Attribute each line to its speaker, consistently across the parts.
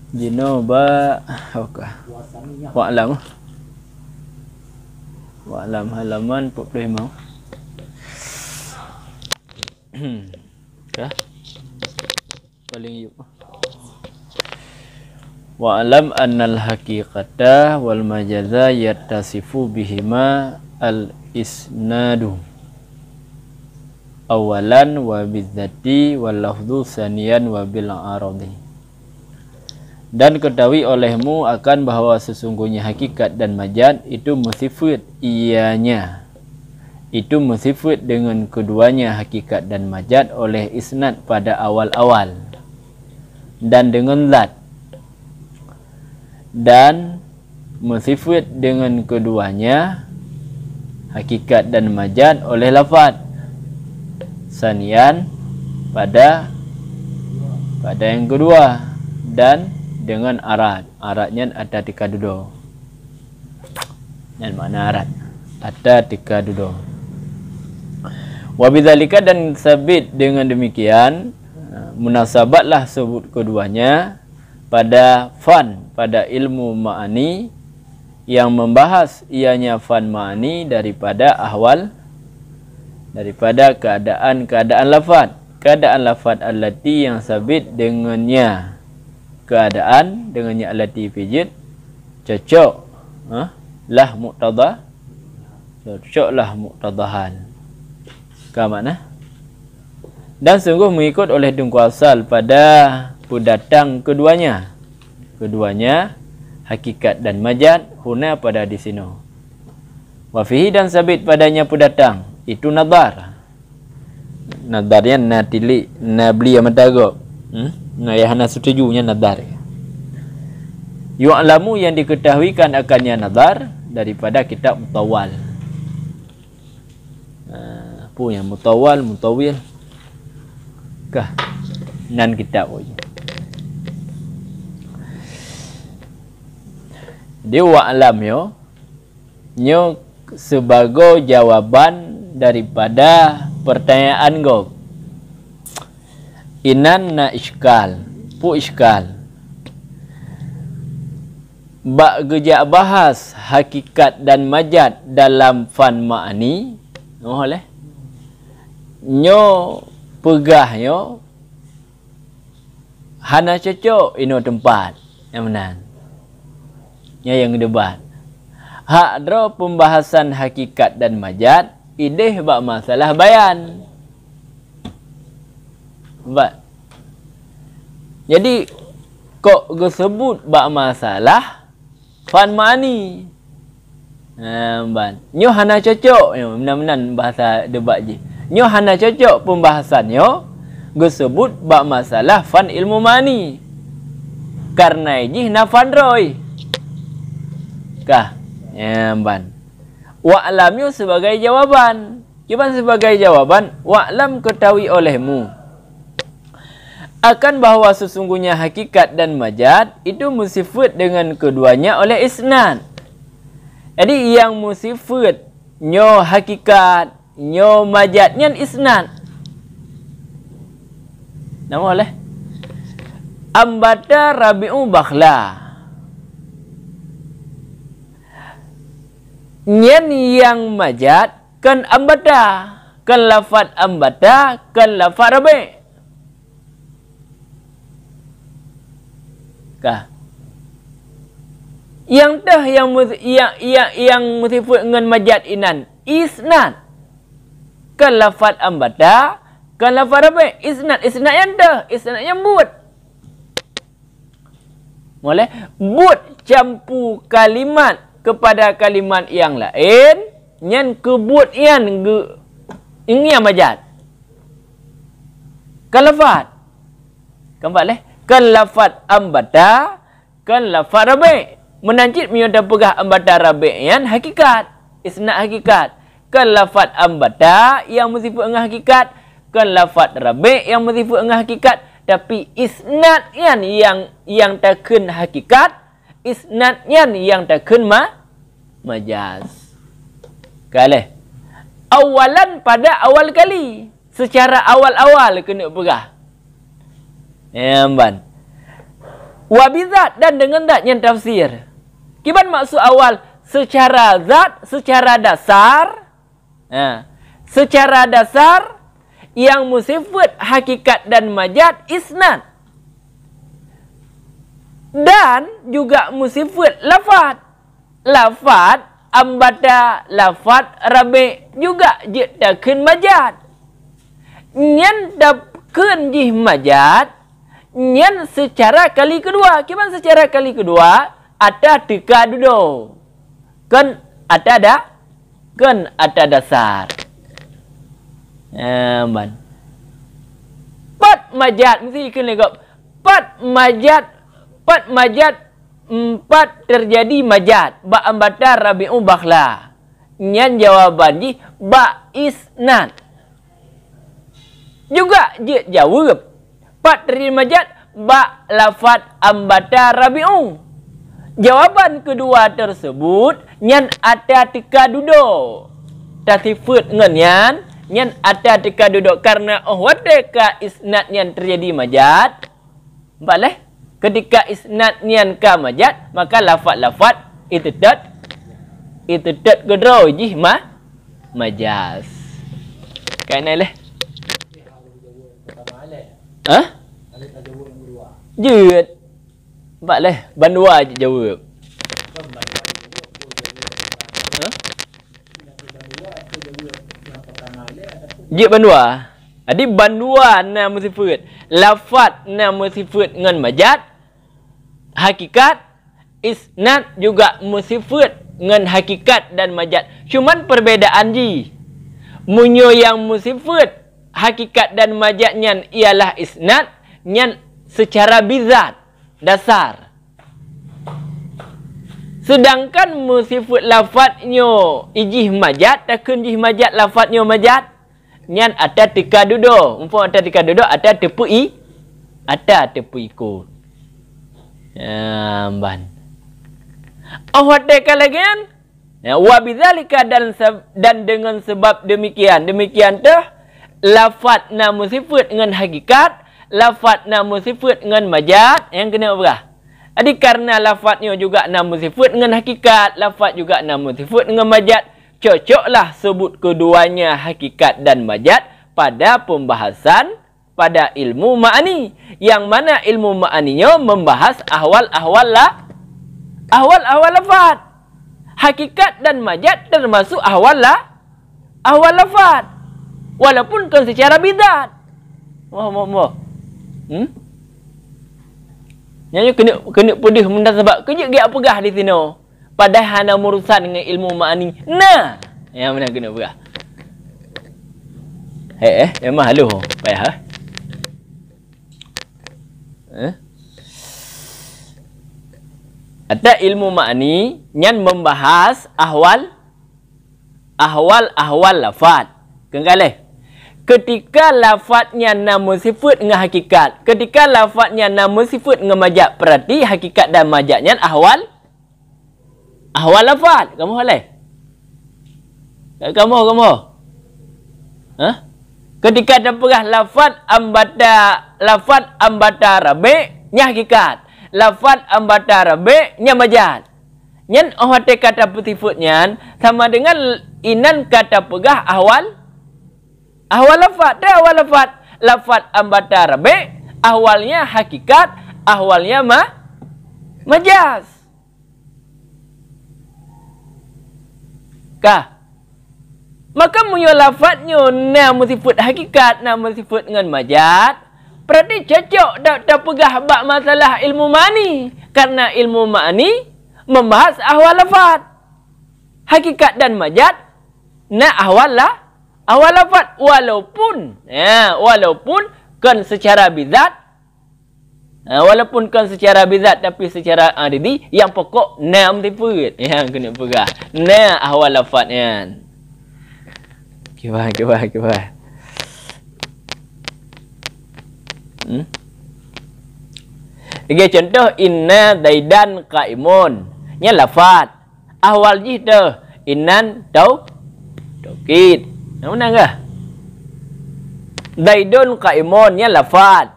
Speaker 1: Jinuba Wa'lam halaman 45. Kah? Paling yuk. Wa'lam annal haqiqata wal majaza yattasifu bihima al-isnadu awalan wa bidzati wal lafdhu saniyan wa bil aradi. Dan ketahui olehmu akan bahwa sesungguhnya hakikat dan majaz itu musifat ianya. Itu musifat dengan keduanya hakikat dan majaz oleh isnad pada awal-awal. Dan dengan zat. Dan musifat dengan keduanya hakikat dan majaz oleh lafaz. Sanian pada yang kedua. Dan dengan arad. Aradnya ada tika dudo. Dan mana arad? Ada tika dudo. Wabidzalika dan sabit dengan demikian munasabatlah sebut keduanya pada fan, pada ilmu ma'ani yang membahas ianya fan ma'ani daripada ahwal, daripada keadaan lafaz. Keadaan lafaz allati yang sabit dengannya keadaan dengannya allati fijid cocok lah muqtadah, cocoklah muqtadahan ke mana? Dan sungguh mengikut oleh dengku asal pada pudatang keduanya hakikat dan majaz huna pada di sini. Wa fihi dan sabit padanya pudatang itu nadar. Nadarnya natili nabli amadago. Nah, ya hana setujunya nadar. Yu'lamu yang diketahuikan akannya nadar daripada kitab mutawal. Apa yang mutawal, mutawil? Kah? Nan kitab aja. Dia wa'lam yo sebagai jawaban daripada pertanyaan go. Inan na iskal, pu iskal. Bak gejak bahas hakikat dan majaz dalam fan ma'ani. Oleh nyo pegah nyo hana cocok ino tempat yang menan. Yang debat. Hak dro pembahasan hakikat dan majaz ideh bak masalah bayan. Jadi kok disebut bak masalah fan ma'ani. Nyo hana cocok menan bahasa debat je. Nyo hana cocok pembahasannya disebut bak masalah fan ilmu ma'ani. Karena ini nafan roy. Kah? Wa'lam sebagai jawaban. Cuma sebagai jawaban, wa'lam ketahui olehmu akan bahawa sesungguhnya hakikat dan majaz itu musifat dengan keduanya oleh isnad. Jadi yang musifat nyo hakikat, nyo majaznya isnad. Nama oleh ambata Rabi'u Bakhla. Nyen yang majaz kan ambata, kan lafaz ambata, kan lafaz Rabi'. Kah? Yang dah yang musifat dengan majaz inan isnad. Kan lafaz ambata, kan lafaz Rabi'. Isnad yang dah, isnad yang but. Boleh but campur kalimat kepada kalimat yang lain, nyan kebut yan ini yang majaz. Kan lafaz. Kan boleh? Kan lafaz ambata, kan lafaz Rabi'. Menancit menyudah pegah ambata Rabi' yan hakikat, isnad hakikat. Kan lafaz ambata yang musifat dengan hakikat, kan lafaz Rabi' yang musifat dengan hakikat. Tapi isnad yan yang takun hakikat, isnad yan yang takun majaz. Kalih. Awalan pada awal kali. Secara awal-awal kena pegah. Ban. Wa bizat, dan dengan zat yang tafsir. Kiban maksud awal secara zat, secara dasar. Secara dasar yang musifat hakikat dan majaz isnad. Dan juga musifat lafaz. Lafaz ambata, lafaz rabi juga je dakun majaz. Nyan dakun jih majaz, nyan secara kali kedua. Kiban secara kali kedua ada teka duduk. Kan ada dasar. Man. Pat majaz mesti kena kau. Pat majaz empat terjadi majaz. Ba ambata rabi'u bakhla. Nyan jawaban ji ba isnad. Juga je jawab. Pat terjadi majaz ba lafaz ambata rabi'u. Jawaban kedua tersebut nyan ada teka duduk. Tasifut ngan nyan ada teka duduk karena wadeka isnad nyan terjadi majaz. Boleh? Ketika isnad nyan ka majaz, maka lafaz-lafaz itu gedro jih majaz. Kainai leh. Jut. Nampak lah, bandua je jawab. Jik bandua. Jadi bandua nama sifat. Lafaz nama sifat dengan majaz. Hakikat. Isnad juga musifat dengan hakikat dan majaz. Cuman perbedaan ji. Munyo yang musifat hakikat dan majaznya ialah isnad. Nyan secara bizat. Dasar. Sedangkan musifut lafadznya ijih majaz, takun jih majaz lafadznya majaz, nyan ada teka duduk. Umpama ada teka duduk, ada tepu ikut. Ban. Awak teka lagi kan? Wa bidzalika, dan dengan sebab demikian tu lafaz nama sifat dengan hakikat, lafaz nama sifat dengan majaz yang kena berah. Jadi karena lafaznya juga nama sifat dengan hakikat, lafaz juga nama sifat dengan majaz, cocoklah sebut keduanya hakikat dan majaz pada pembahasan pada ilmu ma'ani. Yang mana ilmu ma'aninya membahas ahwal-ahwal lafaz. Hakikat dan majaz termasuk ahwal lafaz. Walaupun kan secara bidat. Nyanyi kena pedih mendak sebab kerja dia pegah di sini. Padahal hana urusan dengan ilmu ma'ani. Nah, yang mana kena pegah. Memang halu payah. Ada ilmu ma'ani yang membahas ahwal lafaz. Kenggalih. Ketika lafadznya nama sifat dengan hakikat. Ketika lafadznya nama sifat dengan majaz. Berarti hakikat dan majaznya ahwal lafaz. Kamu boleh? Kamu? Ketika terperah lafaz ambata rabi' nya hakikat. Lafaz ambata rabi' nya majaz. Nyan ohate kata sifatnya sama dengan inan kata pegah ahwal lafaz. Ahwal lafaz. Lafaz ambata rabi', ahwalnya hakikat, ahwalnya majaz. Kah? Maka munyo lafaznya nama sifat hakikat, nama sifat dengan majaz, berarti cocok tak pegah bab masalah ilmu ma'ani. Karena ilmu ma'ani membahas ahwal lafaz. Hakikat dan majaz, ahwal lafaz. Walaupun kan secara bizat, tapi secara adidi yang pokok nam sifat yang kena pegah. Ahwal lafaznya. Kibah. Okay, contoh inna zaidan qaimun. Nya lafaz. Ahwal jih tu innan taukid. Mana enggak? Zaidun qaimun nya lafaz.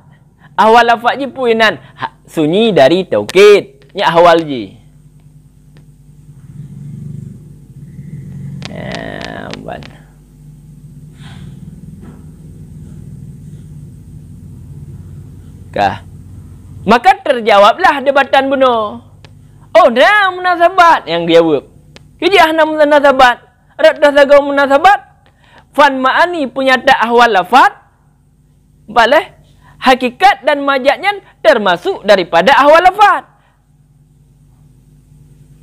Speaker 1: Ahwal lafaz ji puinan sunyi dari taukid. Nya ahwal ji. Kah. Maka terjawablah debatan bunuh. Oh, dah munasabat yang dia jawab. Kijah na munasabat. Raddah sagau munasabat. Fan ma'ani punya tak ahwal lafaz. Boleh. Hakikat dan majaznya termasuk daripada ahwal lafaz.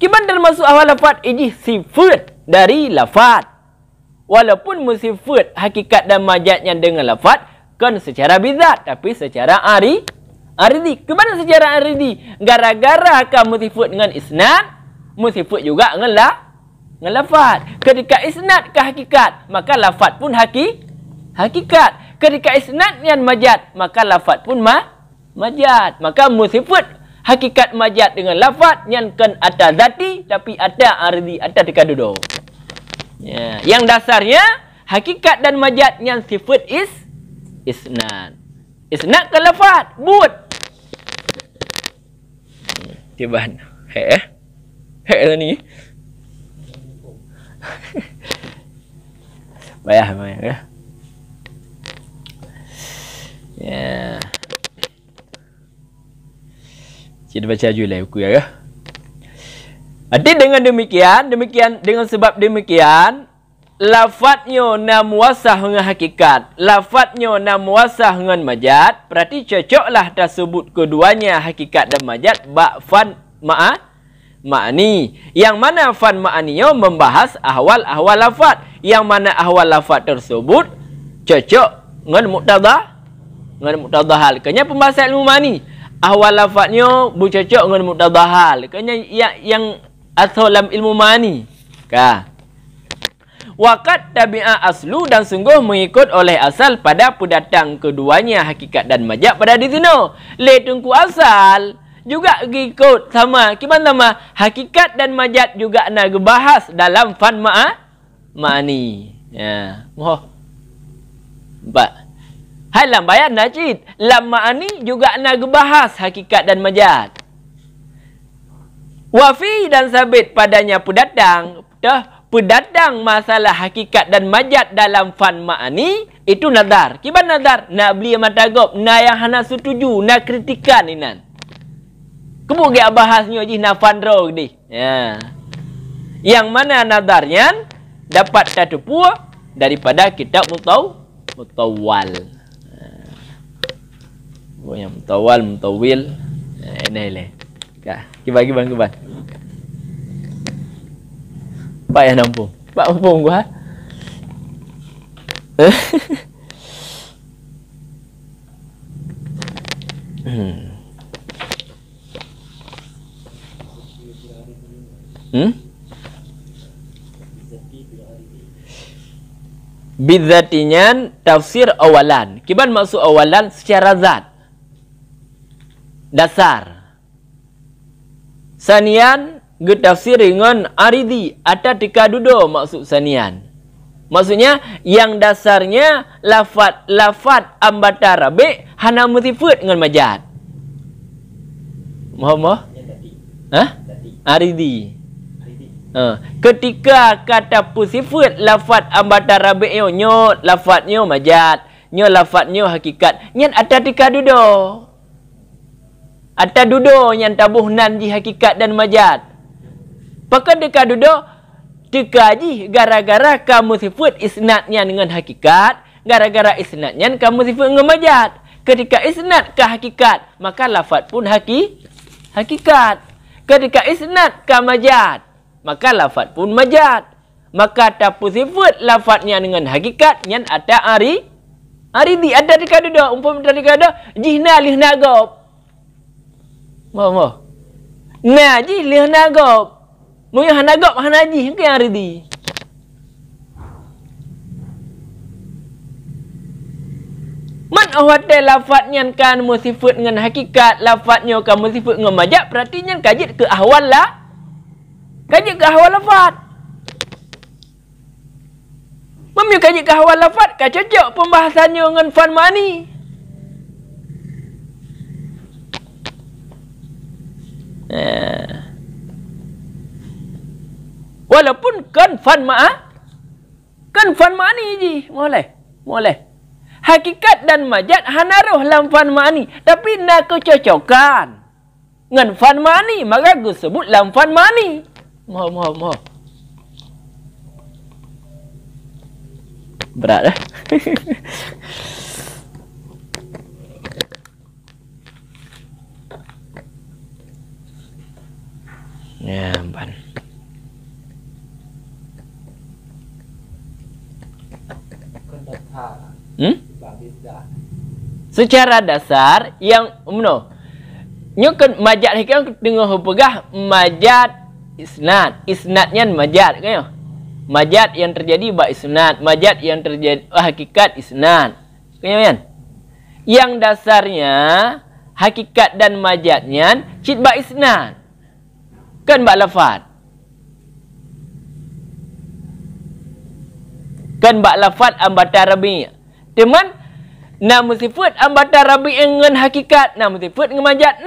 Speaker 1: Kiban termasuk ahwal lafaz ini sifat dari lafaz. Walaupun sifat hakikat dan majaznya dengan lafaz kan secara bizat tapi secara aridi. Kemana secara aridi? Gara-gara kamu sifat dengan isnad, sifat juga dengan lafaz. Ketika isnad ke hakikat, maka lafaz pun hakikat. Ketika isnad yang majaz, maka lafaz pun majaz. Maka sifat hakikat majaz dengan lafaz yang kan ada zati tapi ada aridi, ada dekat duduk. Ya, yang dasarnya hakikat dan majaz yang sifat isnad. Isnad ke lafaz, but. Tiban. Heh ni. Bayar. Ya. Kita baca julai buku ya. Jadi dengan demikian dengan sebab demikian lafaznya na muwasah dengan hakikat, lafaznya na muwasah dengan majaz, berarti cocoklah tersebut keduanya hakikat dan majaz ba fan ma'ani. Yang mana fan ma'aninya membahas ahwal lafaz, yang mana ahwal lafaz tersebut cocok dengan muqtadahal. Kanya pembahasan ilmu ma'ani. Ahwal lafaznya bercocok dengan muqtadahal. Kanya yang asal dalam ilmu ma'ani. Kah? Waqad tabi'a aslu dan sungguh mengikut oleh asal pada pendatang keduanya hakikat dan majaz pada di sini. Le tungku asal juga ikut sama. Gimana sama? Hakikat dan majaz juga nak bahas dalam fan ma'ani. Ya. Moh. Empat. Halam bayan najid. Lam ma'ani juga nak bahas hakikat dan majaz. Wafi dan sabit padanya pendatang. Pendatang masalah hakikat dan majaz dalam fan ma'ani itu nazar. Kiban nazar? Nak beli matagop, nak yang hana setuju, nak kritikan inan. Kemu dia bahasnya je nak fandro di. Ya. Yang mana nazarnya dapat tertupu daripada kitab mutawwal. Yang mutawwil. Ini le. Kah, kiban. Pak yang nampung. Pak nampung gua. Bidzatinya tafsir awalan. Kiban maksud awalan secara zat. Dasar. Sanian getafsir dengan aridi atau tika dudo maksud sanian. Maksudnya yang dasarnya lafaz ambata rabi hana musifat dengan majaz. Mohon. Aridi. Ketika kata pusifat lafaz ambata rabi nyo lafaznya majaz, nyo lafaznya hakikat. Nyan ada tika dudo. Ada dudo yang tabuhnan di hakikat dan majaz. Pakai dekat duduk dikaji gara-gara kamu sifat isnadnya dengan hakikat, gara-gara isnadnya kamu sifat dengan majaz. Ketika isnad ke hakikat, maka lafaz pun hakikat. Ketika isnad ke majaz, maka lafaz pun majaz. Maka tapu sifat lafaznya dengan hakikat yang ada aridi ada dekat duduk umpam dekat duduk jihna lih nagop. Mo. Naji lih nagop. Muya hanagop hanaji ke yang aridi. Man awate lafaznya kan musifat dengan hakikat, lafaznya kan musifat dengan majaz, berarti nya kajit ke ahwal lah. Kajit ke ahwal lafaz. Mami kajit ke ahwal lafaz, ka cocok pembahasannya dengan fan ma'ani. Walaupun kan fan ma'ani je. Boleh. Hakikat dan majaz hanaruh lam fan ma'ani. Tapi nak kecocokan ngan fan ma'ani, maka aku sebut lam fan ma'ani. Moh. Berat dah. Ya, ban. Secara dasar yang nyukan majaz hikan tengah pegah majaz isnadnya majaz kan? Majaz yang terjadi ba isnad, majaz yang terjadi hakikat isnad. Kan? Yang dasarnya hakikat dan majaznya cit ba isnad. Kan ba lafaz. Kan ba lafaz ambata rabi. Teman nama sifat ambata rabi dengan hakikat, nama sifat dengan majaz.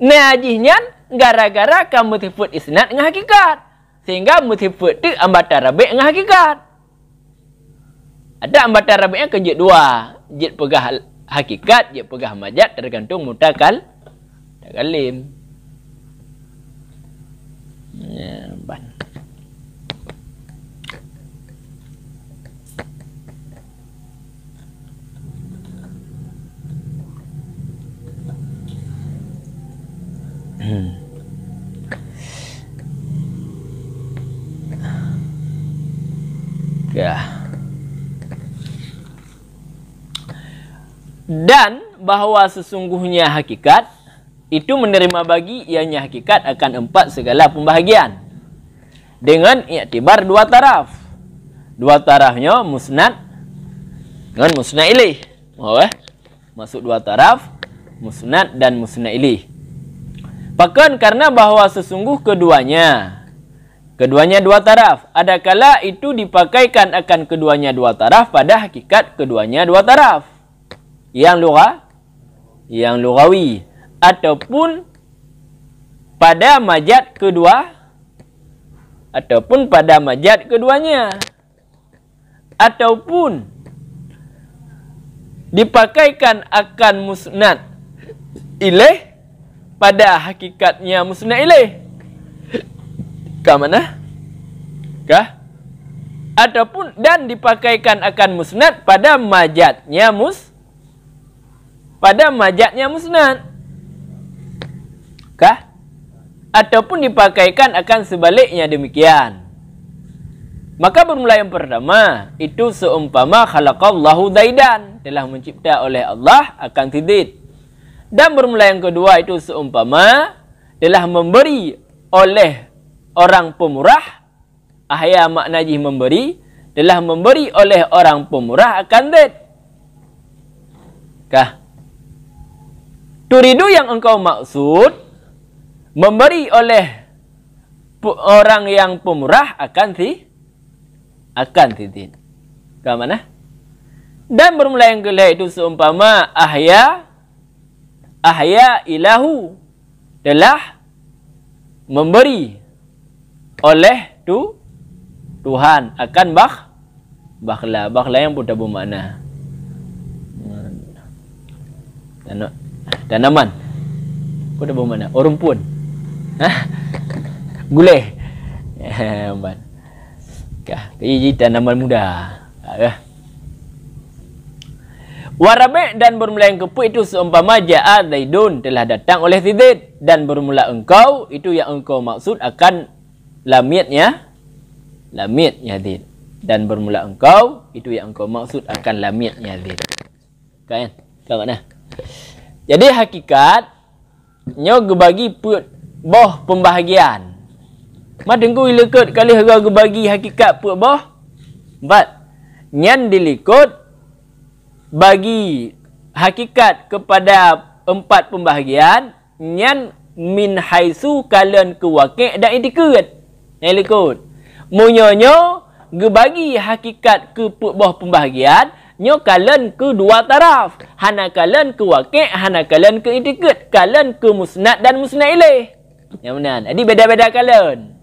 Speaker 1: Nah ajihnya gara-gara kamu sifat isnad dengan hakikat. Sehingga musifat tu ambata rabi dengan hakikat. Ada ambata rabi yang kejut dua. Jit pegah hakikat, jit pegah majaz, tergantung mutakal takalim. Ya, ban. Ya. Dan bahawa sesungguhnya hakikat itu menerima bagi ianya hakikat akan empat segala pembahagian dengan iktibar dua taraf. Dua tarafnya musnad dengan musnad ilaih. Masuk dua taraf, musnad dan musnad ilaih. Bahkan karena bahawa sesungguh keduanya dua taraf. Adakala itu dipakaikan akan keduanya dua taraf pada hakikat keduanya dua taraf. Yang lughawi. Ataupun pada majaz kedua. Ataupun pada majaz keduanya. Ataupun dipakaikan akan musnad ilaih pada hakikatnya musnad ilaih. Kah mana? Kah? Ataupun dan dipakaikan akan musnad pada majaznya musnad. Kah? Ataupun dipakaikan akan sebaliknya demikian. Maka bermula yang pertama itu seumpama khalaqallahu Zaidan, telah mencipta oleh Allah akan Zaid. Dan bermula yang kedua itu seumpama telah memberi oleh orang pemurah, ahya maknanya memberi, telah memberi oleh orang pemurah akan Zaid. Kah? Turidu yang engkau maksud memberi oleh orang yang pemurah akan Zaid. Kah mana? Dan bermula yang kedua itu seumpama ahya ilahu, telah memberi oleh Tuhan akan bakhla yang pun tak bermakna tanaman pun tak bermakna orang pun gulai ini tanaman muda. Warabi dan bermula yang kepu itu seumpama ja'a Zaidun, telah datang oleh Zaid. Dan bermula engkau itu yang engkau maksud akan lamitnya Zaid. Dan bermula engkau itu yang engkau maksud akan lamitnya Zaid. Kan? Kau mana? Jadi hakikatnya gebagi boh pembahagian. Madengku ilekut kali harga gebagi hakikat put boh. Empat. Nyan dilikut bagi hakikat kepada empat pembahagian nyan min haisu kalian ke wakil dan itikat yang likut munyonyo gebagi hakikat ke bawah pembahagian nyo kalen ke dua taraf. Hana kalen ke waqi', hana kalen ke i'tiqad, kalen ke musnad dan musnad ilaih. Yang mana? Jadi beda-beda kalen.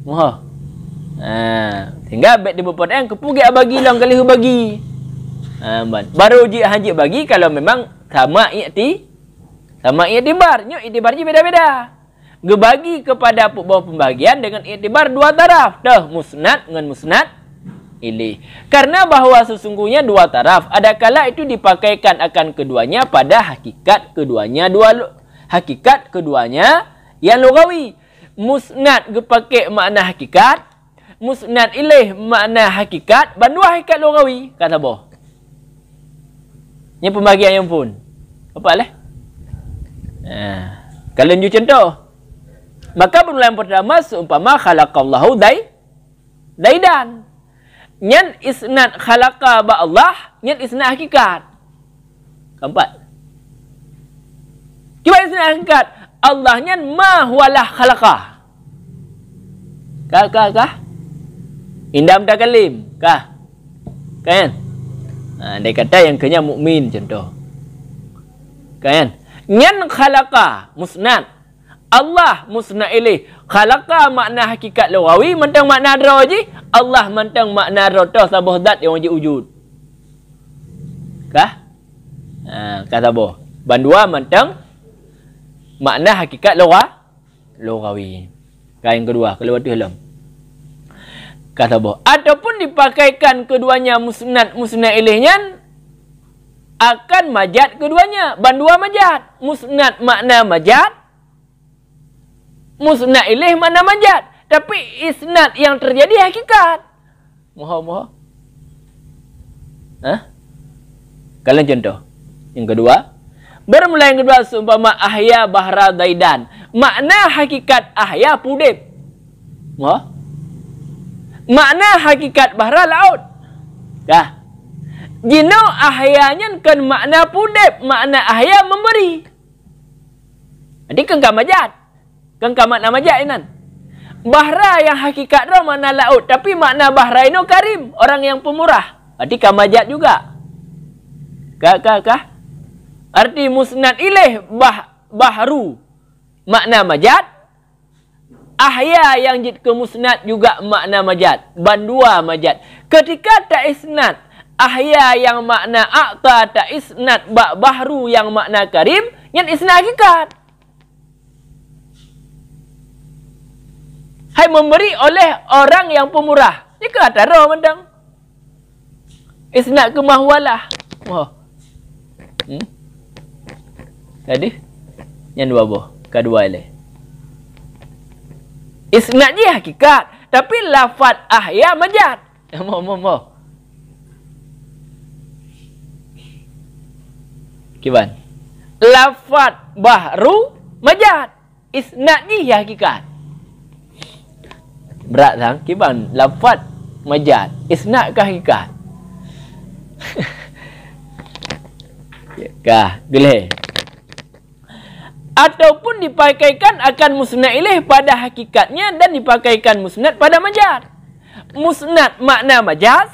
Speaker 1: Moh. Tinggal bet di berpadaan kepugi bagi lang kali bagi. Baru ji haji bagi kalau memang sama i'tibar. Nyo i'tibarnya beda-beda. Gebagi kepada bawah pembagian dengan i'tibar dua taraf. Dah musnad dengan musnad ilaih. Karena bahwa sesungguhnya dua taraf, ada kala itu dipakaikan akan keduanya pada hakikat keduanya yang lugawi. Musnad gepakai makna hakikat, musnad ilaih makna hakikat, bandua hakikat lugawi. Kata boh. Ini pembagian yang pun. Apa lah? Kalau lanjut contoh. Maka penularan pertama seumpama khalaqallahu daidan. Nyan isnad khalaqa ba Allah, nyan isnad hakikat. Keempat. Cuba isnad hakikat. Allah nyan ma huwalah khalaqa. Kah? Indam takalim. Kah? Kan? Dia kata yang kenya mukmin contoh. Kan? Nyan khalaqa musnad. Allah musnad ilaih. Khalaqa makna hakikat lugawi, mentang makna roji. Allah mentang makna rotoh sabah zat yang wajib wujud. Kah? Kata boh. Bandua mentang makna hakikat lugawi. Kah yang kedua, kalau waktu halam. Kata boh. Ataupun dipakaikan keduanya musnad ilaihnya akan majad keduanya. Bandua majad. Musnad makna majad. Musnad ilaih mana majad. Tapi isnad yang terjadi hakikat. Moho. Kalian contoh. Yang kedua. Bermula yang kedua. Seumpama ahya bahra daidan. Makna hakikat ahya pudip. Moho. Makna hakikat bahra laut. Kah? Jino ahyanya kan makna pudip. Makna ahya memberi. Jadi kan majad. Kan makna majad inan. Bahra yang hakikat roh makna laut. Tapi makna bahra ini karim. Orang yang pemurah. Berarti kamajat juga. Kah? Arti musnad ilaih bahru. Makna majad. Ahya yang jid ke musnad juga makna majad. Bandua majad. Ketika tak isnad. Ahya yang makna a'ta tak isnad. Bahru yang makna karim. Yang isnad hakikat. Hai memberi oleh orang yang pemurah. Ini kata roh mendang. Isnad ke mahwalah. Tadi? Yang dua boh. Kedua ilaih. Isnad je hakikat. Tapi lafad ahya majad. Mau. Kiban. Lafad bahru majad. Isnad je hakikat. Berat sang kiban lafaz majad isnad ke hakikat. Kah geleh. Ataupun dipakaikan akan musnad ilaih pada hakikatnya dan dipakaikan musnad pada majad. Musnad makna majaz,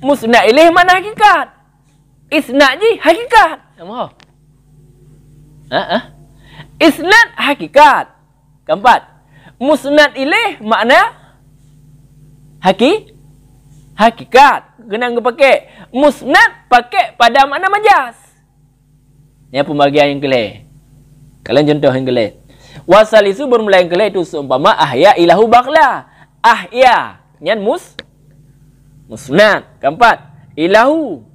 Speaker 1: musnad ilaih makna hakikat. Isnad je hakikat. Apa? Isnad hakikat. Keempat. Musnad ilaih makna hakikat. Kena pakai. Musnad pakai pada makna majaz. Ini pembagian yang kelih. Kalian contoh yang kelih. Wasal isu bermula yang kelih itu seumpama ahya ilahu bakla. Ahya. Nyan musnad. Keempat. Ilahu.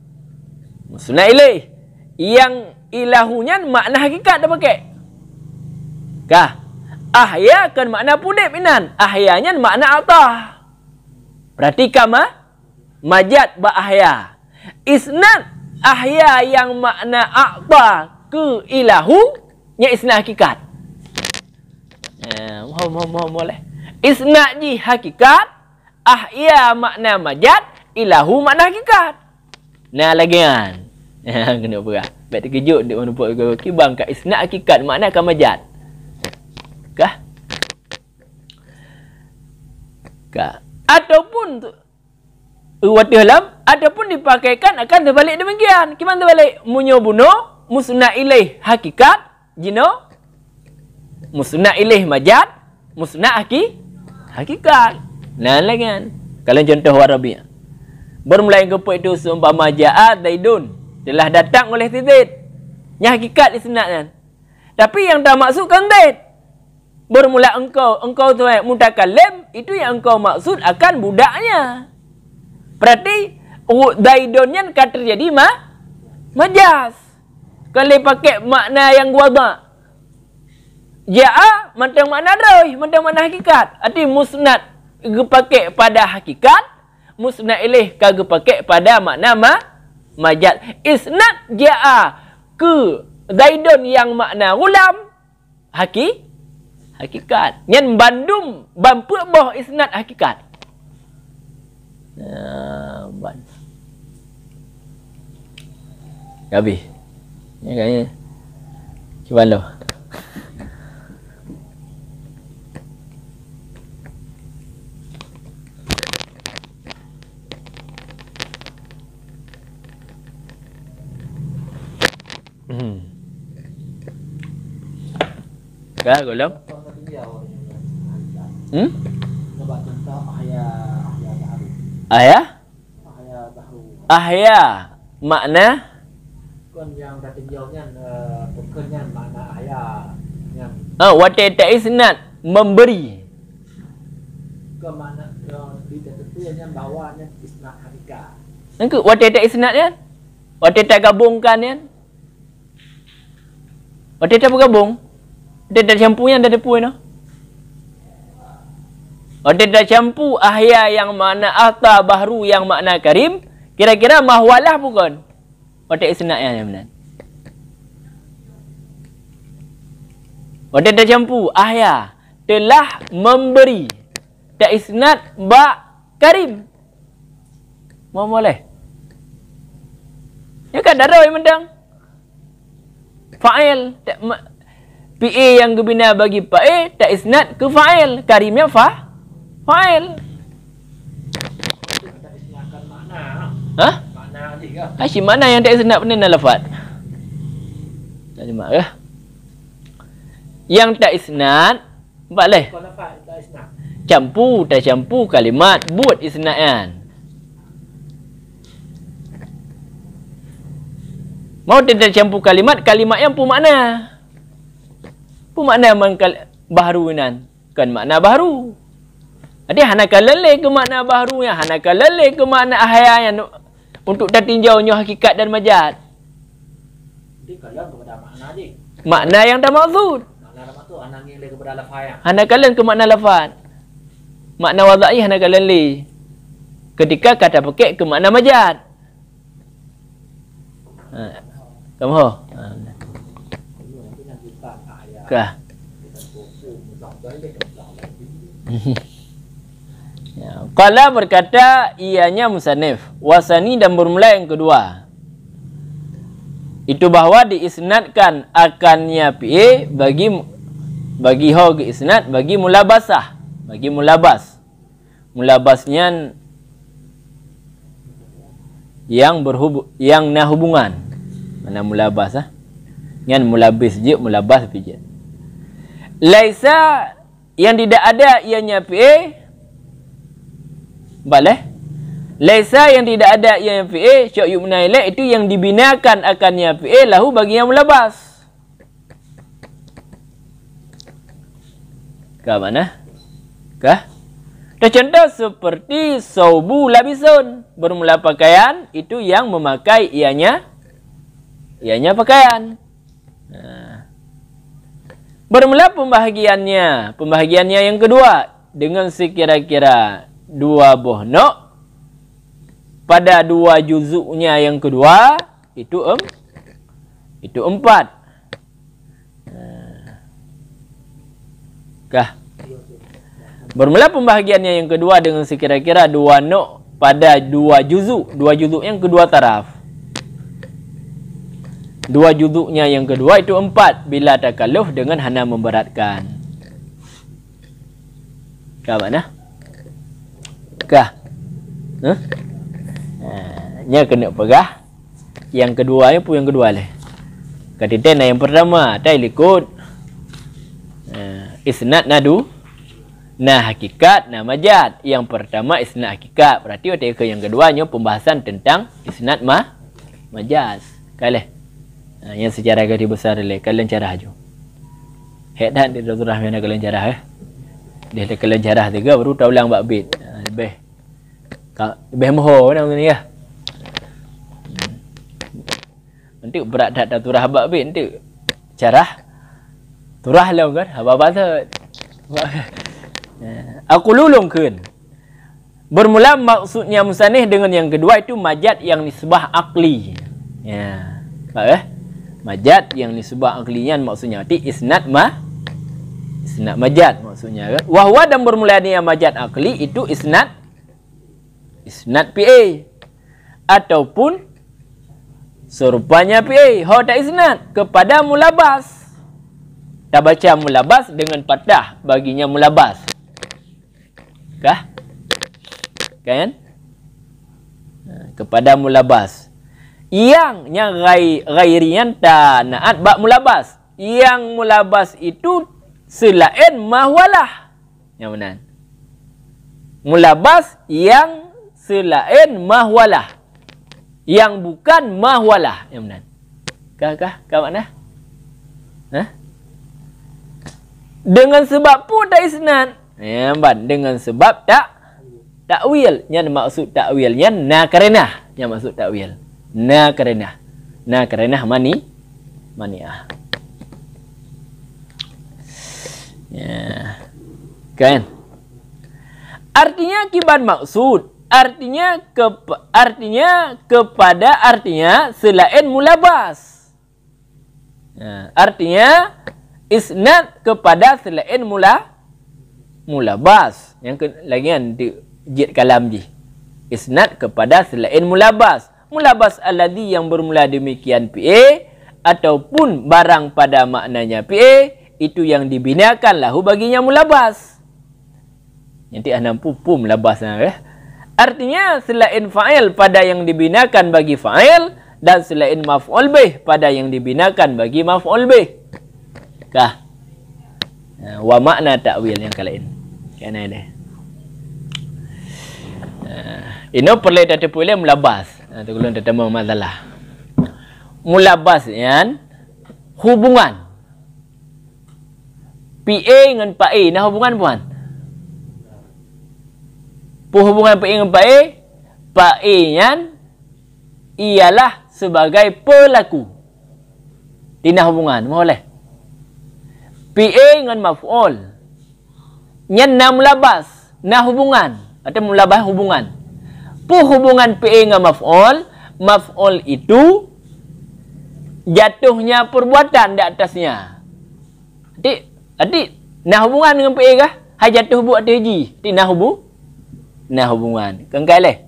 Speaker 1: Musnad ilaih. Yang ilahunya makna hakikat dah pakai. Kah? Ahya kan makna pudip inan. Ahyanya makna atah. Berarti kama majad ba ahya. Isnad ahya yang makna atah ke ilahu nya isnad hakikat. Boleh. Isnad ji hakikat, ahya makna majad, ilahu makna hakikat. Nah lagian. Kena berah. Baik terkejut dia mana buat kibang kat isnad hakikat makna kan majad. Kah? Ataupun waktu halam Ataupun dipakaikan akan terbalik demikian. Gimana terbalik? Munyo bunuh, musnad ilaih hakikat, jino, musnad ilaih majaz, musnad hakikat. Nah, lagi kan. Kalau contoh Arabi. Bermula yang keempat itu seumpama ja'a Zaidun telah datang oleh Zaid. Yang hakikat isnad kan. Tapi yang tak maksud kan Zaid. Bermula engkau tu mutakallim, itu yang engkau maksud akan budaknya. Berarti Zaidun yang akan terjadi majaz. Kalau pakai makna yang wada. Ja'a macam makna rawi, macam makna hakikat. Arti musnad pakai pada hakikat, musnad ilaih kagak pakai pada makna majaz. Isnad ja'a ke Zaidun yang makna gulam hakikat. Yang bandum bampu boh isnad hakikat. Habis. Ni kayaknya cuba lo. Kah golong? Ahya? Ahya makna
Speaker 2: yang tinjaunya bukannya makna ahya yang
Speaker 1: wateta isnad memberi
Speaker 2: ke mana di tentunya bawahnya isnad hakikat.
Speaker 1: Engko wateta isnad kan? Wateta gabungkan kan? Wateta bergabung. Wateta campunya ada depu no. Wateta campu ahya yang makna ata bahru yang makna karim, kira-kira mahwalah bukan? Wateta isnad yang benar. Wateta campu ahya telah memberi tak isnad ba karim. Mau boleh? Ya kan darah yang mendang. Fa'il PA yang gebina bagi PA tak isnad ke fa'il. Karimnya fa'il. Hah? Asyik mana yang tak isnad benar lafaz? Tak ada marah. Yang tak isnad boleh. Campu tak campu kalimat buat isnadan. Mau tidak campur kalimat yang pun makna. Pun makna baharunan. Kan makna baharu. Jadi hanakan leleh ke makna baharu yang hanakan leleh ke makna ahya yang untuk tertinjaunya hakikat dan majaz.
Speaker 2: Jadi kalau kepada makna je.
Speaker 1: Makna yang tak maksud.
Speaker 2: Makna tak maksud hanakan leleh kepada lafaz.
Speaker 1: Hanakan leleh ke makna lafaz. Makna wadai hanakan leleh. Ketika kata pakai ke makna majaz. Kamu ho? Kah? Qala berkata ianya musannif wasani dan bermula yang kedua. Itu bahwa diisnadkan akannya PA bagi ho ke isnad bagi mulabasah, bagi mulabas. Mulabasnya yang na hubungan. Mana mulabas Ngan mulabis je, mulabas pijat. Laisa yang tidak ada ianya PA. Boleh? Laisa yang tidak ada ianya PA, syok yumna ilaih itu yang dibinakan akannya PA lahu bagi yang mulabas. Kah mana? Kah? Contoh seperti saubu labisun, bermula pakaian itu yang memakai ianya pakaian. Bermula pembahagiannya yang kedua dengan sekira-kira 2 buah nok pada 2 juzuknya yang kedua itu 4. Kah? Bermula pembahagiannya yang kedua dengan sekira-kira 2 nok pada 2 juzuk yang kedua taraf. 2 juzuknya yang kedua itu 4 bila takalluf dengan hana memberatkan. Kah mana? Kah? Nya kena pegah. Yang kedua pun yang kedua lah. Kata yang pertama tai likut isnad nadu nah hakikat nah majaz. Yang pertama isnad hakikat. Berarti ke yang keduanya pembahasan tentang isnad majaz. Kalih. Yang secara garis besar le kalian cara aju. Hedan di Dr. Rahman kalian cara dia ada kalian cara tiga baru tahu ulang bab bit. Lebih moho nama ni ya. Nanti berat dak turah bab bit nanti cara turah lah kan. Apa-apa tu. Aku lulungkan. Bermula maksudnya musannih dengan yang kedua itu majaz yang nisbah akli. Ya. Majaz yang nisbah aklinya maksudnya arti isnad majaz maksudnya kan. Wahwa dan bermula dengan majaz akli itu isnad PA ataupun serupanya PA. Hoda isnad kepada mulabas. Kita baca mulabas dengan patah baginya mulabas. Kah? Kan? Kepada mulabas. Yang ghairian tanaat bak mulabas. Yang mulabas itu selain mahwalah. Yang mana? Mulabas yang selain mahwalah. Yang bukan mahwalah. Yang mana? Kah mana? Dengan sebab pun tak isnad. Dengan sebab takwil. Yang maksud takwilnya nakarena. Yang maksud takwil. Nakarena mani'ah. Ya. Kan? Artinya akibat maksud. Artinya kepada artinya selain mulabas. Ya. Artinya isnad kepada selain mulabas. Yang lagian di jid kalam ji. Isnad kepada selain mulabas. Mulabas alladhi yang bermula demikian PA ataupun barang pada maknanya PA itu yang dibinakan lahu baginya mulabas. Nanti anam pupu mulabas artinya selain fa'il pada yang dibinakan bagi fa'il dan selain maf'ul bih pada yang dibinakan bagi maf'ul bih. Kah? Wa makna ta'wil yang kalain. Kan ada. Ini perlu tadi boleh mulabas. Itu kalau tetap masalah. Mulabas yang hubungan. PA dengan PA. Nah hubungan puan? Hubungan PA dengan PA. PA yang ialah sebagai pelaku. Tina hubungan. Boleh? PA dengan maf'ul. Yang na mulabas. Nah hubungan. Atau mulabas hubungan. Hubungan PA dengan maf'ul itu jatuhnya perbuatan di atasnya. Adik, nah hubungan dengan PA kah? Hai jatuh buat haji. Adik nah hubungan. Kengkai leh.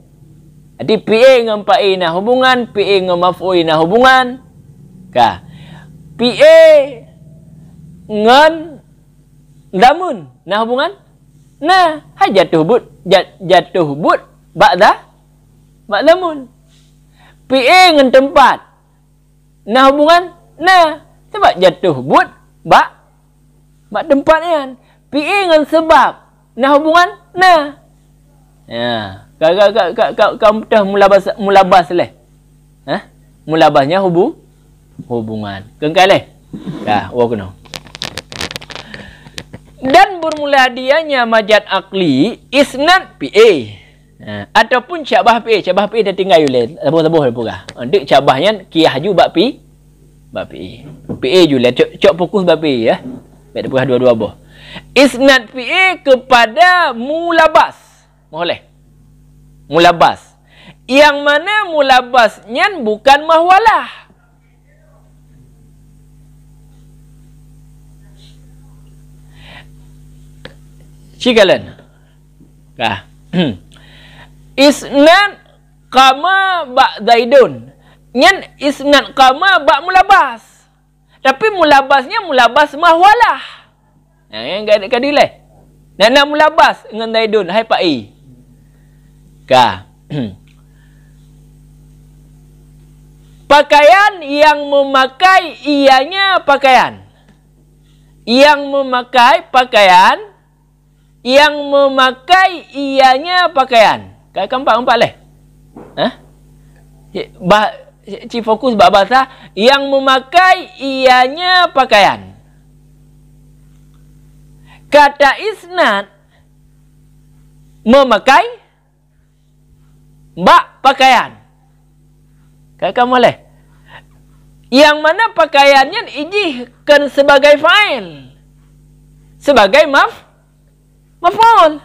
Speaker 1: Adik PA dengan PA nah hubungan, PA dengan maf'ul nah hubungan. Kah? PA dengan damun nah hubungan. Nah, hai jatuh but ba'da damun. PA dengan tempat. Nah hubungan. Nah. Sebab jatuh but. Bak tempatnya. PA dengan sebab. Nah hubungan. Nah. Ya. Kau dah mulabas leh. Mulabasnya hubungan. Kengkai leh. Dah. Kena. Dan bermula dianya majaz akli. Isnad PA. Ataupun cabah PA. Cabah PA dah tinggal yulai. Tabuh pula. Nanti cabahnya kiyah ju bab PA. PA yulai. Cok fokus bab PA ya. Baik pula dua-dua boh. Isnad PA kepada mulabas. Boleh. Mulabas. Yang mana mulabasnya bukan mahwalah. Cikalan. Kah. Isnad kama bak Zaidun. Nyan isnad kama bak mulabas. Tapi mulabasnya mulabas mahwalah. Yang enggak kadileh. Nak mulabas dengan Zaidun hai Pak I. Kah. Pakaian yang memakai ianya pakaian. Yang memakai pakaian. Yang memakai ianya pakaian. Keempat leh. Cik fokus bahasa yang memakai ianya pakaian. Kata isnad memakai pakaian. Kakak boleh. Yang mana pakaiannya ijihkan sebagai fa'il. Sebagai maf'ul.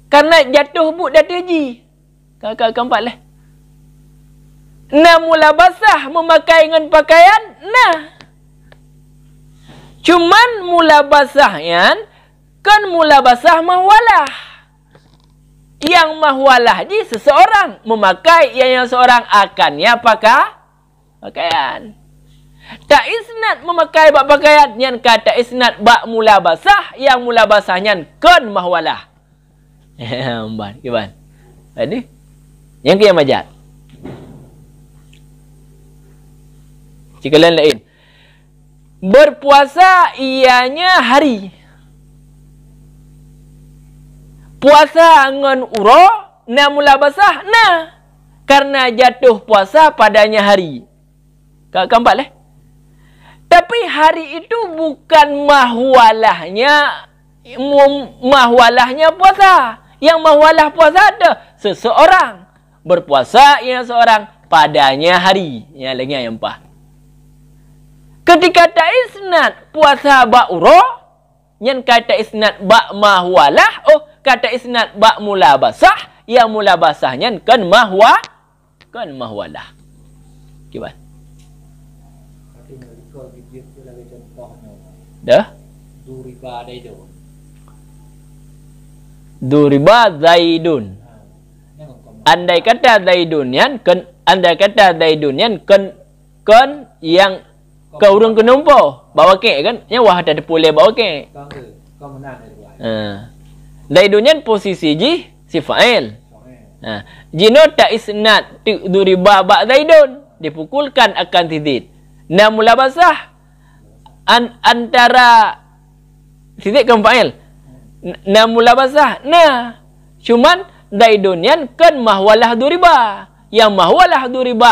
Speaker 1: Karena jatuh bu dati ji. Kakak keempat lah. Mulabasah memakai dengan pakaian. Cuman mulabasahnya kan mulabasah mahwalah. Yang mahwalah ji seseorang memakai yang seorang akannya pakaian. Tak isnad memakai pakaian yang kata isnad mulabasah yang mulabasahnya kan mahwalah. Gimana? Tadi yang kia majat. Jika lain. Berpuasa ianya hari. Puasa ngan uro mulabasah karena jatuh puasa padanya hari. Keempat leh. Tapi hari itu bukan mahwalahnya puasa. Yang mahwalah puasa ada seseorang berpuasa yang seorang padanya hari. Yang lagi yang empat. Ketika tak isnad puasa uro, yang kata isnad mahwalah, kata isnad mulabasah, yang mulabasahnya kan mahwalah. Gimana? Dah? Duriba Zaidun. Andai kata Zaidun kan yang kau urung kenumpo bawa ke kan? Yang wah ada boleh bawa ke. Zaidunnya posisi si fa'il. Jino tak isnad duriba Zaidun dipukulkan akan titik. Mulabasah antara titik ke fa'il. Mulabasah cuman Zaidunnya kan mahwalah duriba. Yang mahwalah duriba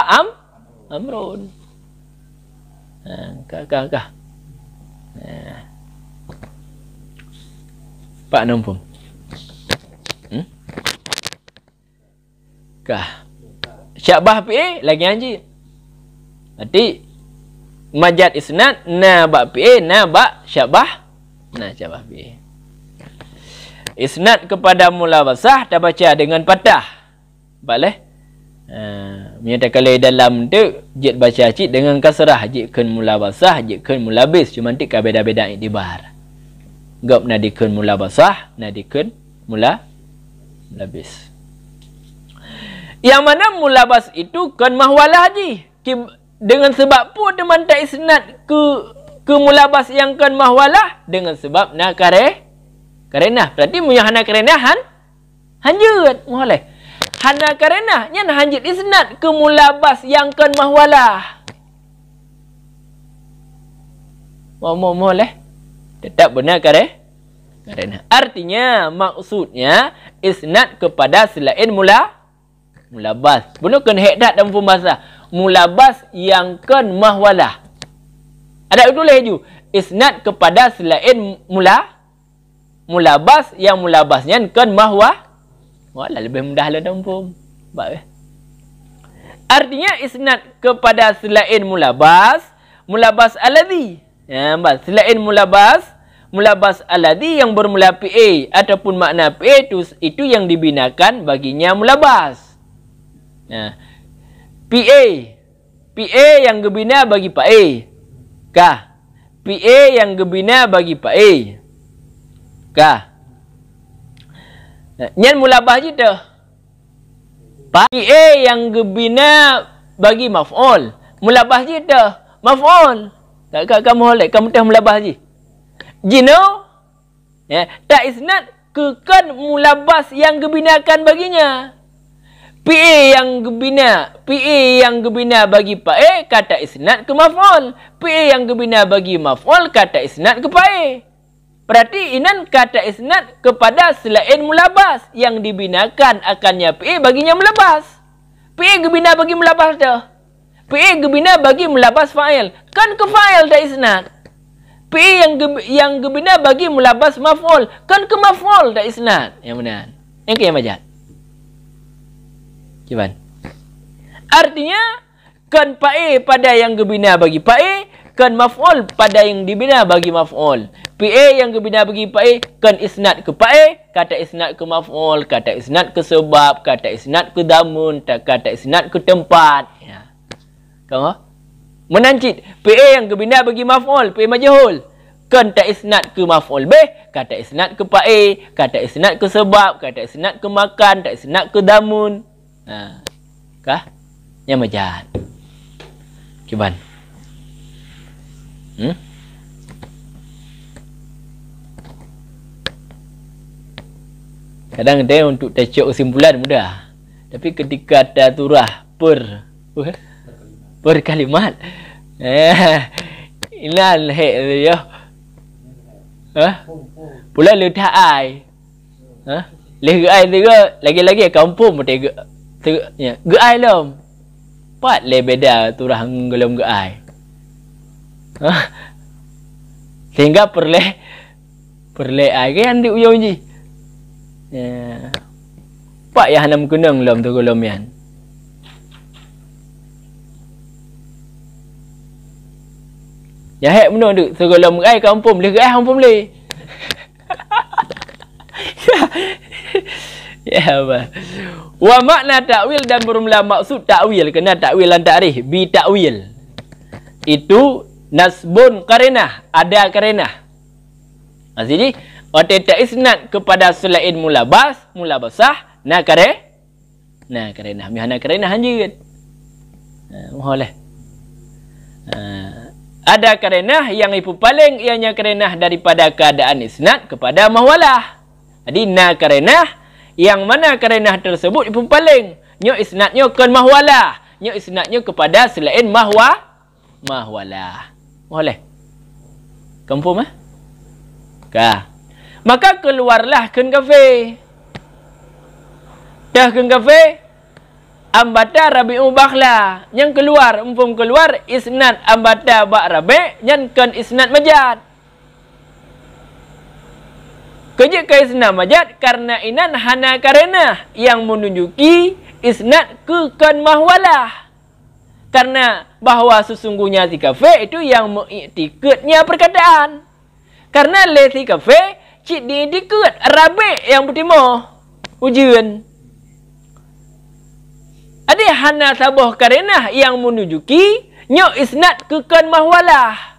Speaker 1: amrun. Kak. Pak Nampung. Kah. Syabah PA lagi anji. Berarti majad isnad bak PA bak syabah syabah PA. Isnad kepada mulabasah dah baca dengan patah. Boleh? Menyatakan kalau dalam tu jid baca cik dengan kasrah jid kun mulabasah jid kun mulabis cuma tik beda-beda iktibar. Gap na dikun mulabasah na dikun mulabis. Yang mana mulabas itu kan mahwalah ji. Dengan sebab pun teman tak isnad ke mulabas yang kan mahwalah dengan sebab na karenah. Berarti munya hana karenah hanjut boleh. Hana karenah nyan hanjut isnad ke mulabas yang kan mahwalah. Boleh. Tetap benar karenah. Artinya maksudnya isnad kepada selain mulabas. Bunuh kan hekdat dalam pembahasan. Mulabas yang kan mahwalah. Ada itu laju. Isnad kepada selain mulabas yang mulabasnya kan mahwalah. Lebih mudah lah dalam pem. Artinya isnad kepada selain mulabas alladhi. Selain mulabas alladhi yang bermula PA ataupun makna PA itu yang dibinakan baginya mulabas. PA yang gebina bagi Pak A. Kah? PA yang gebina bagi Pak A. Kah? Nyan mulabas je tu. PA yang gebina bagi maf'ul. Mulabas je tu. Maf'ul. Kamu boleh. Kamu dah mulabas je. Jino. Tak isnad kekan mulabas yang gebinakan baginya. PA yang gebina bagi pae kata isnad ke maf'ul. PA yang gebina bagi maf'ul kata isnad ke pae. Berarti inan kata isnad kepada selain mulabas yang dibinakan akannya PA baginya mulabas. PA gebina bagi mulabas dah. PA gebina bagi mulabas fa'il. Kan ke fa'il dah isnad. PA yang gebina bagi mulabas maf'ul. Kan ke maf'ul dah isnad. Yang benar. Yang ke yang majad. Gimana? Artinya kan pae pada yang gebina bagi pae, kan maf'ul pada yang dibina bagi maf'ul. PA yang gebina bagi pae, kan isnad ke pae, kata isnad ke maf'ul, kata isnad ke sebab, kata isnad ke damun, kata isnad ke tempat. Ya. Kamu menancit PA yang gebina bagi maf'ul, PA majhul. Kan tak isnad ke maf'ul bih, kata isnad ke pae, kata isnad ke sebab, kata isnad ke makan, tak isnad ke damun. Kah? Yang majad. Kiban. Kadang dia untuk tajuk kesimpulan mudah. Tapi ketika ada turah per kalimat. Ilan hek dia. Pula letak ai. Leh ai tiga lagi-lagi kampung mesti ya, geai lom. Pat le beda turah ngelom geai. Sehingga perle ai kan di uyong ji. Ya. Pak ya hanam kunang lom tu golom yan. Ya hek meno duk segolom geai kampung le geai kampung le. Ya apa? Wa makna takwil dan bermula maksud takwil kena takwil dan ta'rif bi takwil. Itu nasbun qarinah, ada qarinah. Jadi oteta isnad kepada selain mulabasah qarinah. Mihana qarinah hanjit. Boleh. Ada qarinah yang ipu paling ianya qarinah daripada keadaan isnad kepada mahwalah. Jadi qarinah yang mana karenah tersebut pun paling nyo isnadnya kan mahwalah, nyo isnadnya kepada selain mahwalah. Boleh. Kampung Kah. Maka keluarlah kan kafe. Dah kan kafe ambata Rabi'u bakhla. Yang keluar isnad ambata ba Rabi' yang kan isnad majad. Kerja ke isnad majad karena inan hana karenah yang menunjuki isnad ke kan mahwalah. Karena bahawa sesungguhnya si kafe itu yang mengiktikatnya perkataan. Karena le si kafe cik diiktikat Rabi' yang bertemu ujian. Ada hana sabah karenah yang menunjuki nyok isnad ke kan mahwalah.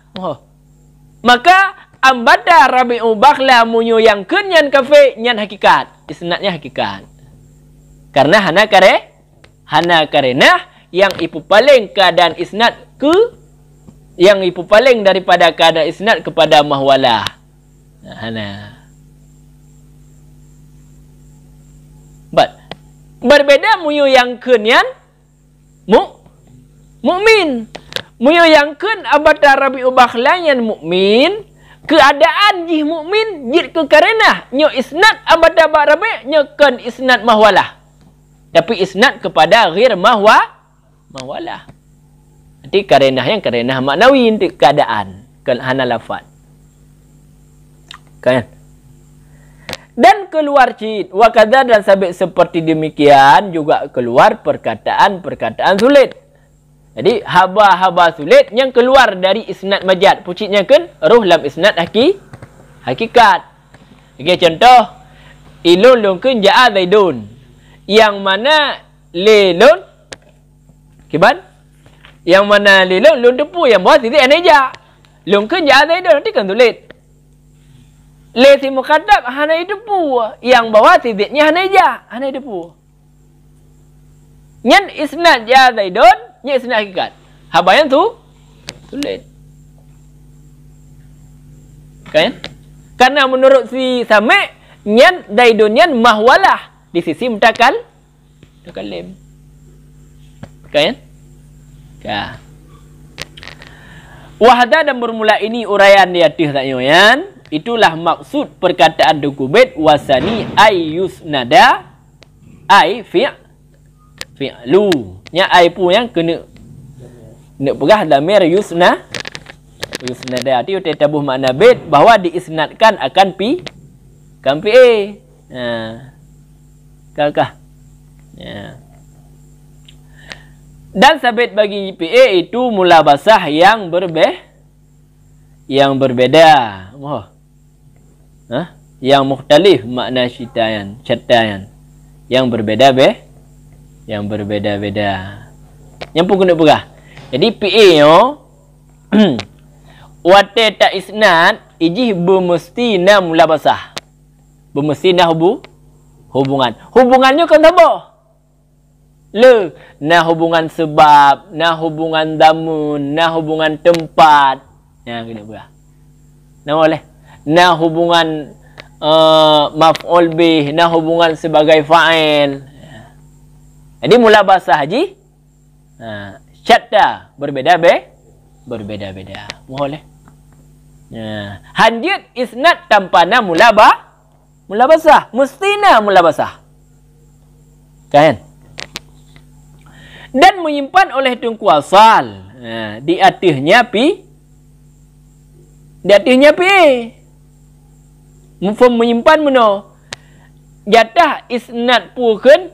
Speaker 1: Maka ambada Rabi'u bakhla munyo yang kenyan kafe nyan hakikat. Isnadnya hakikat. Karena hana karenah yang ipu paling keadaan isnad ke yang ipu paling daripada keadaan isnad kepada mahwalah. Hana. Berbeda munyo yang kenyan mukmin. Munyo yang ken ambada Rabi'u bakhla nyan mukmin. Keadaan jih mukmin jid ke karenah nyo isnad abada ba Rabi' nyo kan isnad mahwalah. Tapi isnad kepada ghair mahwalah. Nanti karenah yang karenah maknawi untuk keadaan kan hana lafaz. Kan? Dan keluar cid wa kadza dan sabit seperti demikian juga keluar perkataan-perkataan sulit. Jadi haba-haba sulit yang keluar dari isnad majad. Pucitnya kan ruh lam isnad hakikat. Okay, contoh ilun lungkun ja'a zaidun. Yang mana lelun kiban? Yang mana lelun lun depu yang bawah titik aneja. Lungkun ja'a zaidun nanti kan sulit. Le si muqaddam hana depu yang bawah titiknya aneja, hana depu. Nyan isnad ja'a zaidun nya isnad hakikat. Habayan tu sulit. Kan? Karena menurut si Sami' nyan daidun nyan mahwalah di sisi Mutakalim. Kan? Kah. Wahda dan bermula ini uraian di atas takyoyan. Itulah maksud perkataan dokubet wasani ay yusnada ay fi'lu. Nya ay pu yang kena pegah damir yusnada. Itu tabuh makna bait bahawa diisnadkan akan kan PA. Kakak. Ya. Dan sabit bagi PA itu mulabasah yang berbeda. Oh. Yang mukhtalif makna syitayan. Yang berbeda yang berbeda-beda. Yang pun kena pegah. Jadi PA yo wate tak isnad ijih bermestina mulabasah. Bermestina hubungan. Hubungannya kan apa? Nah hubungan sebab, nah hubungan damun, nah hubungan tempat. Ya kena pegah. Nah boleh. Nah hubungan maf'ul bih, nah hubungan sebagai fa'il. Jadi mulabasah haji syatta berbeda-beda. Boleh. Hanjit isnad tanpa na mulabasah, mustina mulabasah. Kan? Dan menyimpan oleh tungku asal di atasnya menyimpan meno jatah isnad pukeun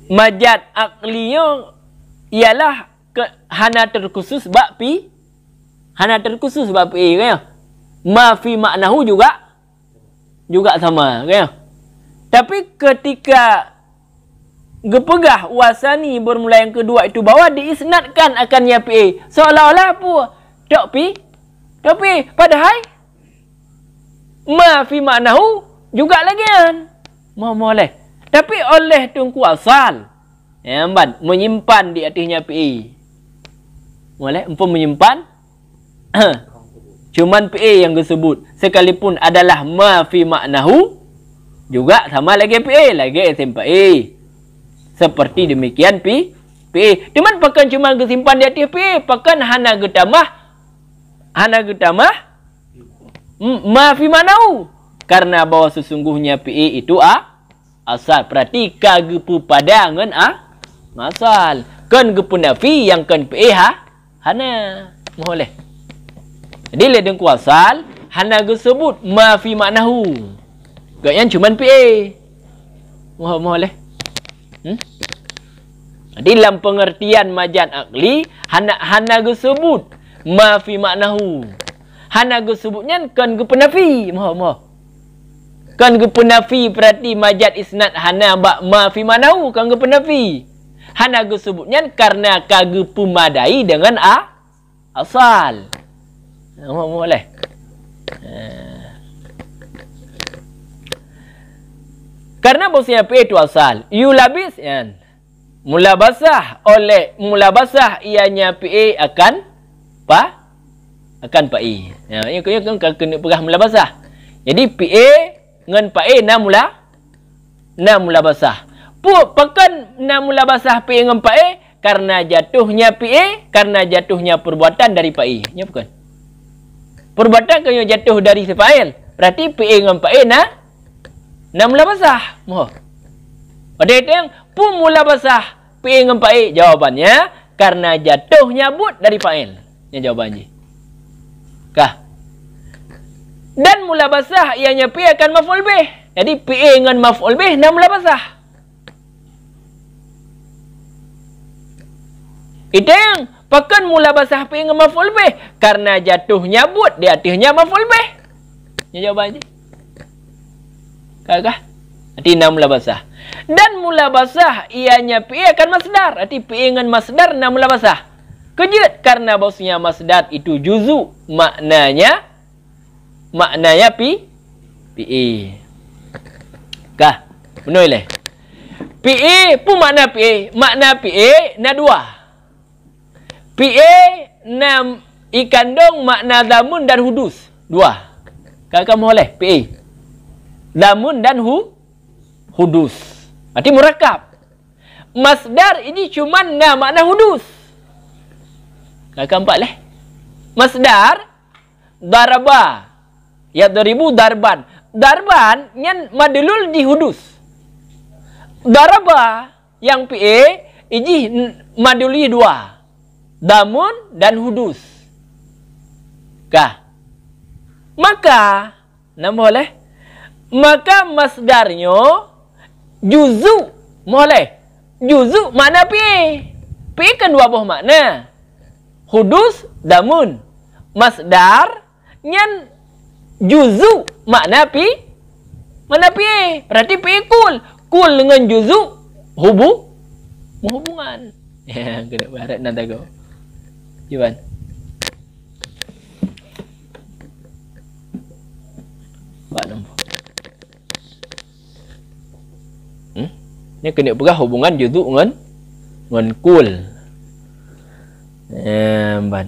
Speaker 1: majad aqliyo ialah hana terkhusus bab pi kan ma fi maknahu juga sama kan. Tapi ketika gepegah wasani bermula yang kedua itu bahawa diisnadkan akan PA seolah-olah apa tak pi padahal ma fi maknahu juga lagi kan boleh. Tapi oleh tungku asal menyimpan di atasnya PA boleh menyimpan cuman PA yang disebut sekalipun adalah ma fi maknahu juga sama lagi PA lagi SMP. Seperti demikian PA. Cuman pakan cuma simpan di atas PA, pakan hana getamah ma fi manau. Karena bahwa sesungguhnya PA itu asal. Berarti kagepu pada ngan asal. Kan gepu nafi yang kan PA hana. Boleh. Jadi ledeng ku asal hana gesebut ma fi manahu. Gak yang cuman PA. Boleh. Dalam pengertian majaz akli hana gesebut ma fi maknahu. Hana gesebutnya kan gepenafi. Kan gepenafi berarti majaz isnad hana ma fi maknahu kan gepenafi. Hana gesebutnya karena kagepumadai dengan asal. Boleh. Karena bosnya PA itu asal. Yulabis kan. Mulabasah oleh mulabasah ianya PA akan PAI. Ya, ini kan kena pegah mulabasah. Jadi PA dengan PAI na mulabasah. Pakan na mulabasah PA dengan PAI karena jatuhnya PA, karena jatuhnya perbuatan dari PAI. Ya bukan? Perbuatan kena jatuh dari si fa'il. Berarti PA dengan PAI na mulabasah. Pada itu yang mulabasah PA dengan PAI. Jawabannya karena jatuhnya but dari fa'il. Ini jawabannya. Kah? Dan mulabasah ianya PA akan maf'ul bih. Jadi PA dengan maf'ul bih na mulabasah. Itu yang pakan mulabasah PA dengan maf'ul bih karena jatuhnya but di atasnya maf'ul bih. Ini jawabannya. Kah? Arti na mulabasah. Dan mulabasah ianya PA akan masdar. Arti PA dengan masdar na mulabasah. Kejut karena bosnya masdar itu juzu. Maknanya PA. Kah? Benar leh. PA pun makna PA. Makna PA na dua. PA na ikandung makna damun dan hudus. Dua. Kakak boleh PA. Damun dan hudus. Arti murakab. Masdar ini cuma makna hudus. Keempat leh. Masdar daraba. Yadribu darban. Darban yang madlul di hudus. Daraba yang PA iji madlul dua. Damun dan hudus. Kah? Maka boleh. Maka masdarnya juzu boleh. Juzu makna pi. Pi kan dua buah makna. Hudus, damun. Masdar nyan juzu makna pi. Mana pi? Berarti pi kul. Kul dengan juzu hubungan. Ya, kena barat nanti kau. Iwan. Pak nombor. Ini kena pegah hubungan juzu dengan kul.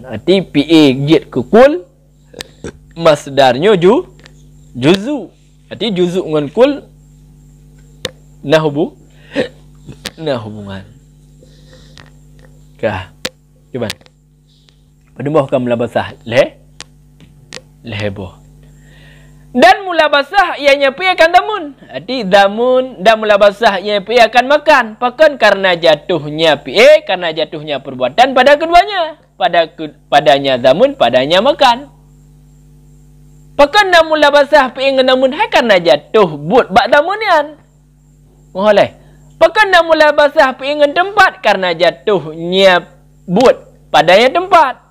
Speaker 1: Arti PA jid ke kul. Masdarnya juzu. Arti juzu dengan kul. Nah hubungan. Kah? Cuba. Pada bawah kan mulabasah. Leheboh. Dan mulabasah ianya pi akan damun. Arti damun dan mulabasah ianya pi akan makan. Pakan karena jatuhnya pi, karena jatuhnya perbuatan pada keduanya. Padanya damun, padanya makan. Pakan dan mulabasah pi dengan damun hai karena jatuh but bak damunian. Boleh. Pakan dan mulabasah pi dengan tempat karena jatuhnya but padanya tempat.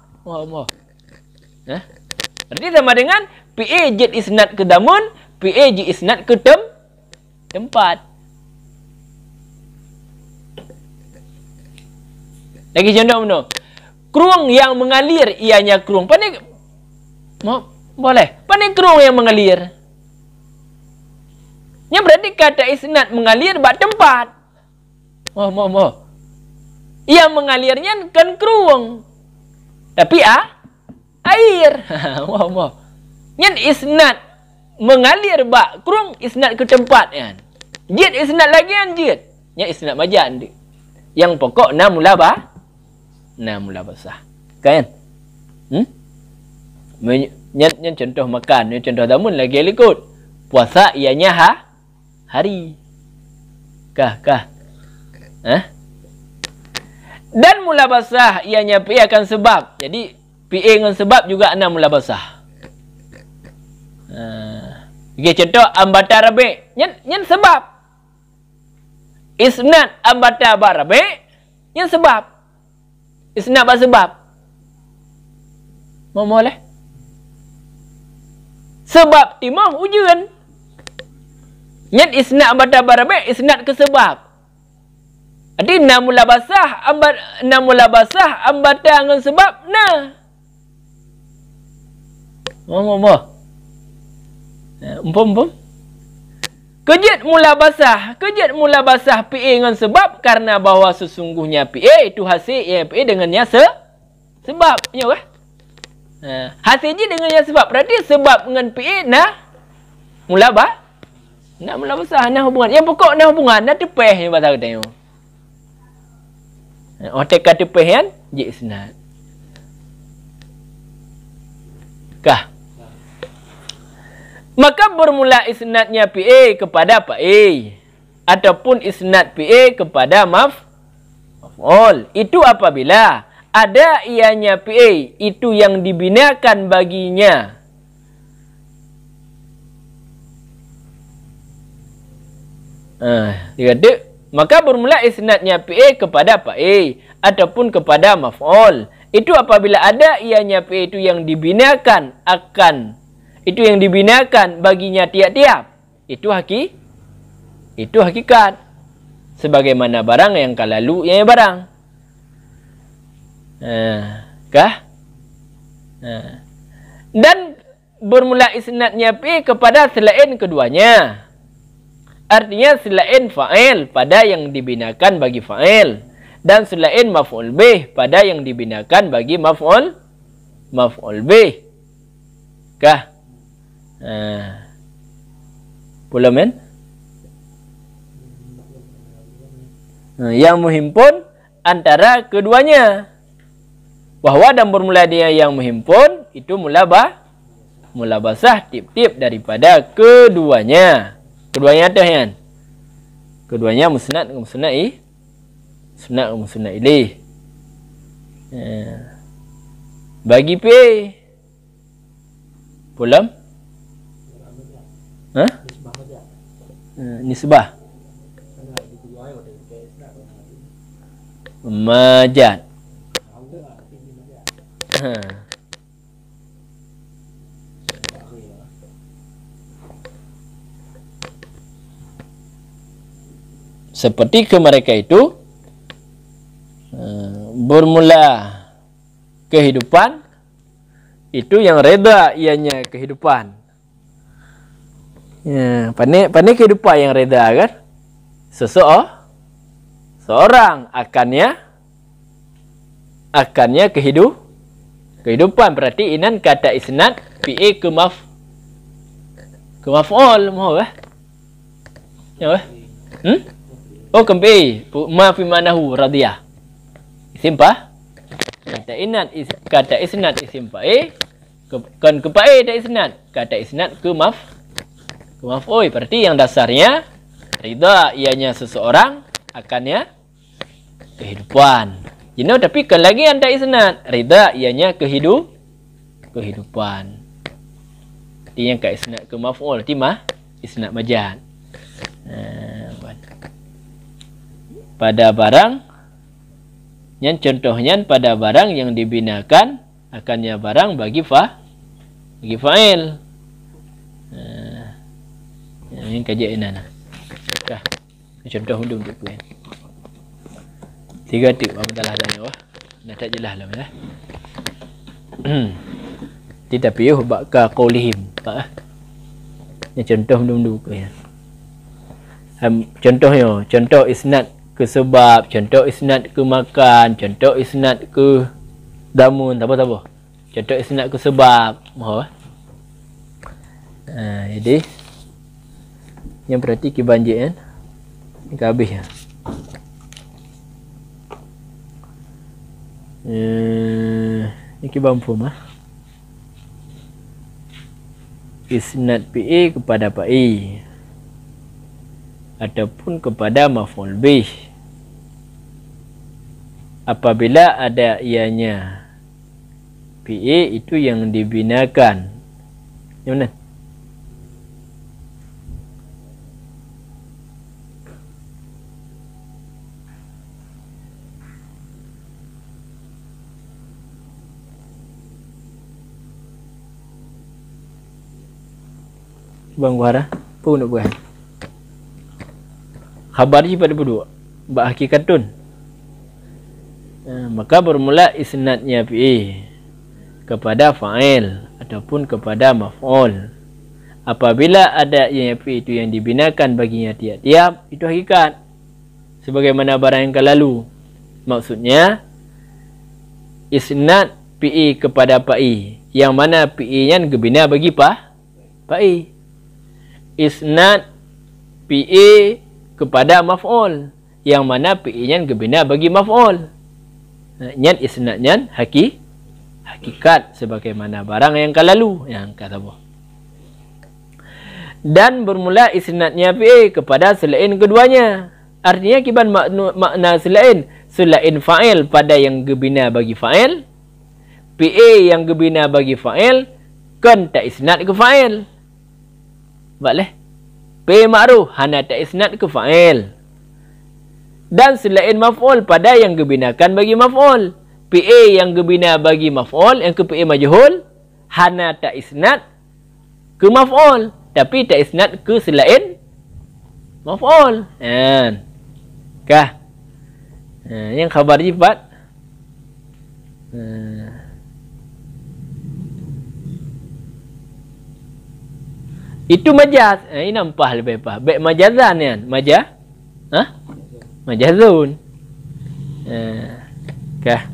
Speaker 1: Berarti sama dengan PA jid isnad ke damun, PA jid isnad ke tempat. Lagi contoh mana? Keruang yang mengalir ianya keruang. Pandai boleh. Pandai keruang yang mengalir. Nya berarti kata isnad mengalir bak tempat. Yang mengalirnya kan keruang. Tapi air. Yang isnad mengalir bak kurung isnad ke tempat kan. Jid isnad lagi kan jid. Yang isnad majan. Yang pokok na mulabasah. Kan? Yang contoh makan, yang contoh damun lagi ikut. Puasa ianya hari. Kah? Dan mulabasah ianya pi akan sebab. Jadi PA dengan sebab juga ana mulabasah. Okay, contoh ambata rabi. Yang sebab. Isnad ambata barabi. Yang sebab. Isnad ba sebab. Boleh. Sebab timah ujian. Yang isnad ambata barabi. Isnad ke sebab. Jadi namulabasah ambata dengan sebab nah. Umpam. Kejid mulabasah PA dengan sebab karena bahawa sesungguhnya PA itu hasil yang PA dengannya sebab. Ya kah? Hasil je dengannya sebab. Berarti sebab dengan PA mulabasah nah hubungan. Yang pokok nah hubungan dah tepeh yang bahasa kita ni. Otak kata tepeh kan? Je isnad. Kah? Maka bermula isnadnya PA kepada PA ataupun isnad PA kepada maf'ul. Itu apabila ada ianya PA itu yang dibinakan baginya. Maka bermula isnadnya PA kepada PA ataupun kepada maf'ul. Itu apabila ada ianya PA itu yang dibinakan itu yang dibinakan baginya tiap-tiap. Itu hakikat. Sebagaimana barang yang kalalu yang barang. Kah? Dan bermula isnadnya PA kepada selain keduanya. Artinya selain fa'il pada yang dibinakan bagi fa'il. Dan selain maf'ul bih pada yang dibinakan bagi maf'ul bih. Kah? Pula men? Yang menghimpun antara keduanya. Bahwa dan bermula dia yang menghimpun itu mulabasah tip-tip daripada keduanya. Keduanya ada kan? Keduanya musnad ke musnad musnad ke musnad ilaih. Bagi P pulam nisbah majad. Seperti ke mereka itu bermula kehidupan itu yang reda ianya kehidupan. Pandai kehidupan yang reda kan? Seorang akannya kehidupan. Berarti inan kata isnad PA ke maf'ul mau ya oh kempi ma fi manahu radiyah isim pa kata isnad isim pa kan ke pa da isnad kata isnad ke maf'ul. Berarti yang dasarnya ridha ianya seseorang akannya kehidupan. Tapi kan lagi anda isnad ridha ianya kehidupan. Yang ka isnad ke maf'ul timah isnad majaz. Pada barang yang contohnya pada barang yang dibinakan akannya barang bagi fa'il. Yang kajian nana. Contoh untuk kuih. 3 tip apa dalah tanya dah tak jelas lah ya. Tetapi bakal qaulihim pak. Ini contoh dulu kuih. Contoh isnad ke sebab, contoh isnad ke makan, contoh isnad ke damun, apa. Contoh isnad ke sebab, mahu. Jadi yang berarti ki banjir kan. Ni ke habis ya. Ni ki bampu mah. Isnad PA kepada PI ataupun kepada maf'ul bih apabila ada ianya PA itu yang dibinakan. Yang mana? Bang Guara pun nak buat khabar ji pada berdua bak hakikatun. Maka bermula isnadnya PA kepada fa'il ataupun kepada maf'ul apabila ada yang PA itu yang dibinakan baginya tiap-tiap itu hakikat sebagaimana barang yang lalu. Maksudnya isnad PA kepada PAI yang mana PA nya gebina bagi PAI. Isnad PA kepada maf'ul yang mana PA nya gebina bagi maf'ul. Nyan isnad nyan hakikat sebagaimana barang yang lalu yang kata apa. Dan bermula isnadnya PA kepada selain keduanya. Artinya kiban makna selain fa'il pada yang gebina bagi fa'il, PA yang gebina bagi fa'il kan tak isnad ke fa'il. Boleh. P ma'ruf hana tak isnad ke fa'il. Dan selain maf'ul pada yang gebinakan bagi maf'ul. PA yang gebina bagi maf'ul yang ke PA majhul hana tak isnad ke maf'ul tapi tak isnad ke selain maf'ul. Kah? Yang khabar jibat. Itu majaz. Ini nampak lebih apa? Baik majazan kan? Majazun. Kah?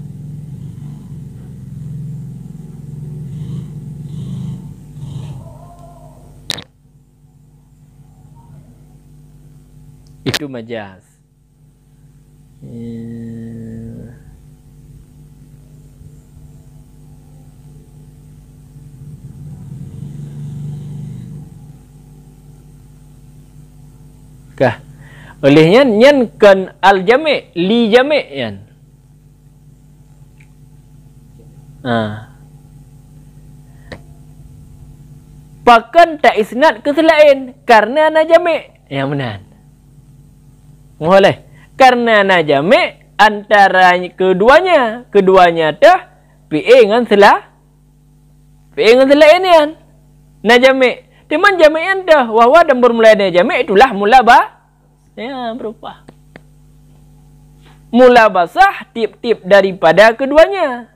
Speaker 1: Itu majaz. Kah. Olehnya nyan kan al jami' li jami' yan. Pakan tak isnad ke selain karena na jami'. Yang benar. Boleh. Karena na jami' antara keduanya dah PA dengan selain yan. Na jami'. Teman jami' yang dah wahwa dan bermula dari jami' itulah mula ya berupa. Mula basah tip-tip daripada keduanya.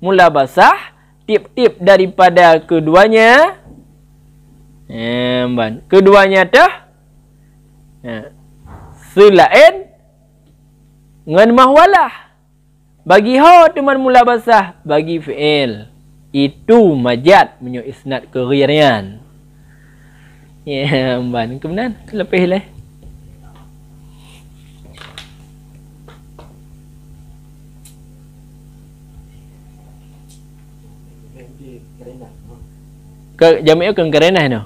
Speaker 1: Mula basah tip-tip daripada keduanya. Keduanya dah selain dengan mahwalah. Bagi ho teman mula basah bagi fi'il. Itu majad menyo isnad ke ghirian. Ya, kemudian lebih lah. Ke jami'u ke karenah no.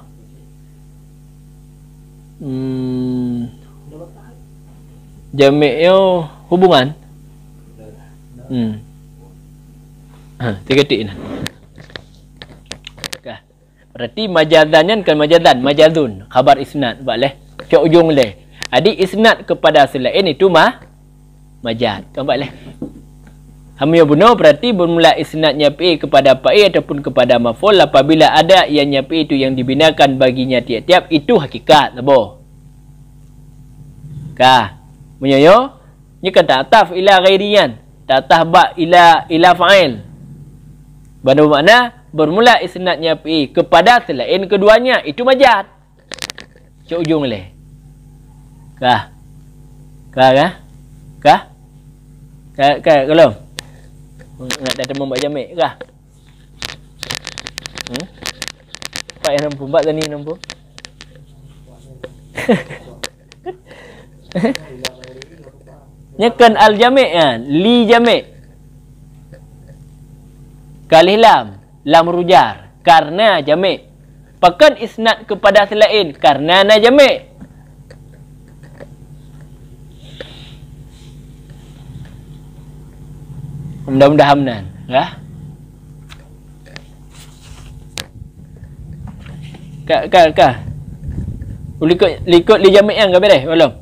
Speaker 1: Jami'u hubungan. Tiga tik nah. Berarti majadan kan majadun khabar isnad boleh ke ujung leh. Adi isnad kepada selain itu majad. Kan boleh. Hamil bunuh berarti bermula isnadnya pi kepada pai ataupun kepada maf'ul apabila ada yang pi itu yang dibinakan baginya tiap-tiap itu hakikat labo. Kah. Menyoyo ni kan ta'taf ila ghairiyan. Ta'taf ba ila fa'il. Bermakna bermula isnadnya pi kepada selain keduanya itu majad. Cuk ujung leh. Kah? Kalau nak datang membuat jamik kah? Pak yang nampu buat tadi nampu. Nyekan al jamik kan, li jamik. Kalih lam rujar karena jamik. Pakan isnad kepada selain karena na jamik. Mudah-mudahan ya. Kak. Likut li jamik yang ke beres belum?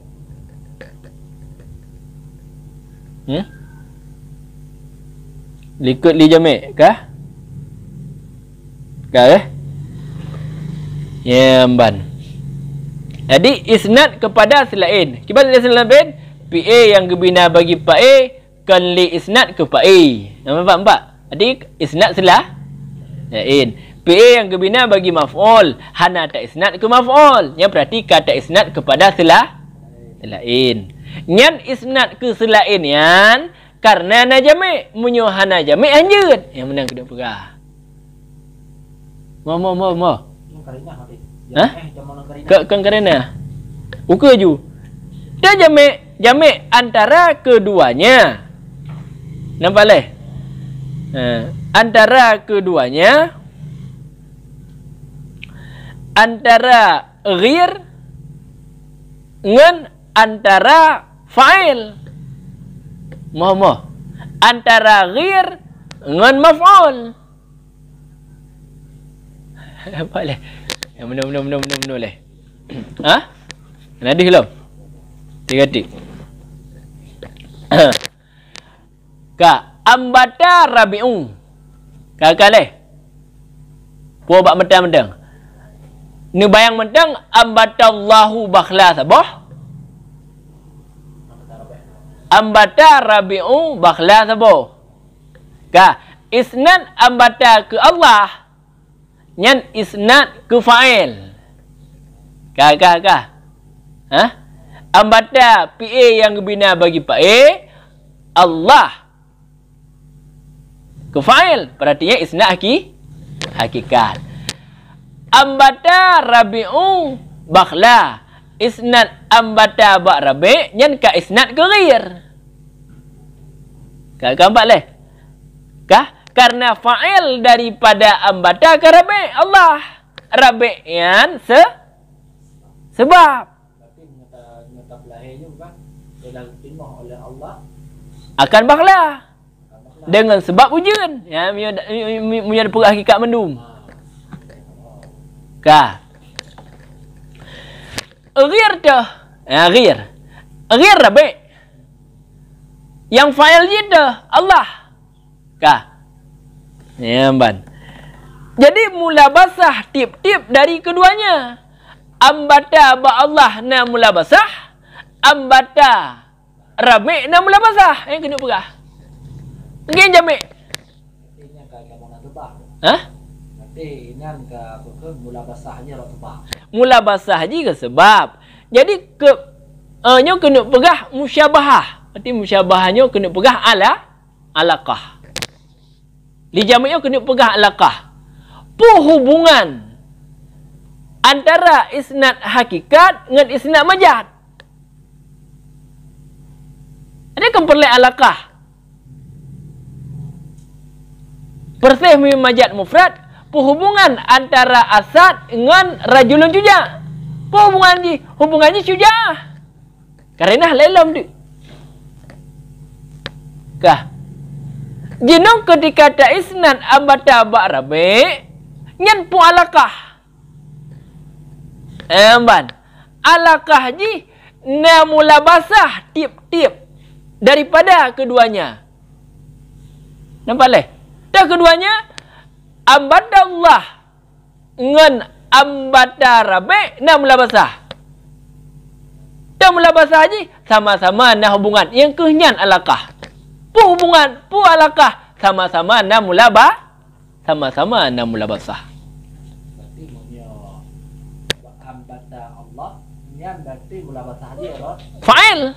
Speaker 1: Likut li jamik kah? Ya, ban. Jadi isnad kepada selain. Kibat isnad lain PA yang gebina bagi pak A kan li isnad ke pak A. Nampak? Jadi isnad selain. PA yang gebina bagi maf'ul, hana tak isnad ke maf'ul. Yang berarti kata isnad kepada selain. Nyan isnad ke selain yan karena na jami' munyo hana jami' anjeut. Yang menang kedua pegah. Mo. Hah? Kan karena uka ju. Dia jami' antara keduanya. Nampak leh? Antara keduanya, antara ghir dengan antara fa'il. Moh. Antara ghir dengan maf'ul. Apa leh? Yang benar leh. Hah? Nadih belum? 3 tik. Ka ambata rabi'u. Kakak leh. Puan bak mentang-mentang. Ni bayang mentang ambatallahu bakhla sabah. Ambata rabi'u bakhla sabah. Ka isnad ambata ke Allah. Nyan isnad ke fa'il. Kah? Hah? Ambata PA yang gebina bagi pak A Allah ke fa'il. Berarti isnad hakikat. Ambata rabi'u bakhla. isnad ambata ba rabi nyen ka isnad gerir. Gambar leh. Kah? Karena fa'il daripada ambata ke rabi Allah. Rabi yan sebab.
Speaker 2: Berarti nyata belahir juga dalam diterima oleh Allah
Speaker 1: Akan bakhla. Dengan sebab ujian. Ya, punya perah hakikat mendum. Kah? Ghir tu. Ya, ghir. Ghir rabi. Yang fa'il je tu Allah. Kah? Ya, ban. Jadi mulabasah tip-tip dari keduanya. Ambata ba Allah na mulabasah. Ambata rabi na mulabasah. Yang kena perah. Mungkin jamik.
Speaker 2: artinya kayak kamu nak tebak.
Speaker 1: Hah?
Speaker 2: Berarti nan ke mula basahnya lo tebak.
Speaker 1: Mulabasah je ke sebab. Jadi nyo kena perah musyabahah. Berarti musyabahahnya kena perah alaqah. Di jamiknya kena perah alaqah. Hubungan antara isnad hakikat dengan isnad majaz. Ada kan perlu alaqah. Persih majaz mufrad, hubungan antara asad dengan rajulun syuja'. Hubungannya syuja'. Karena lelam tu. Kah? Jinong ketika ta isnad ambata ba rabi nyen pu alaqah. Ban. Alaqah ji na mulabasah tip-tip daripada keduanya. Nampak leh? Dah keduanya ambata Allah ngan ambata rabi na mulabasah. Dah mulabasah ji sama-sama na hubungan yang kehnyan alaqah. Hubungan pu alaqah sama-sama na mulabasah.
Speaker 2: Berarti punya ambata Allah nyan berarti mula basah dia rot.
Speaker 1: Fa'il.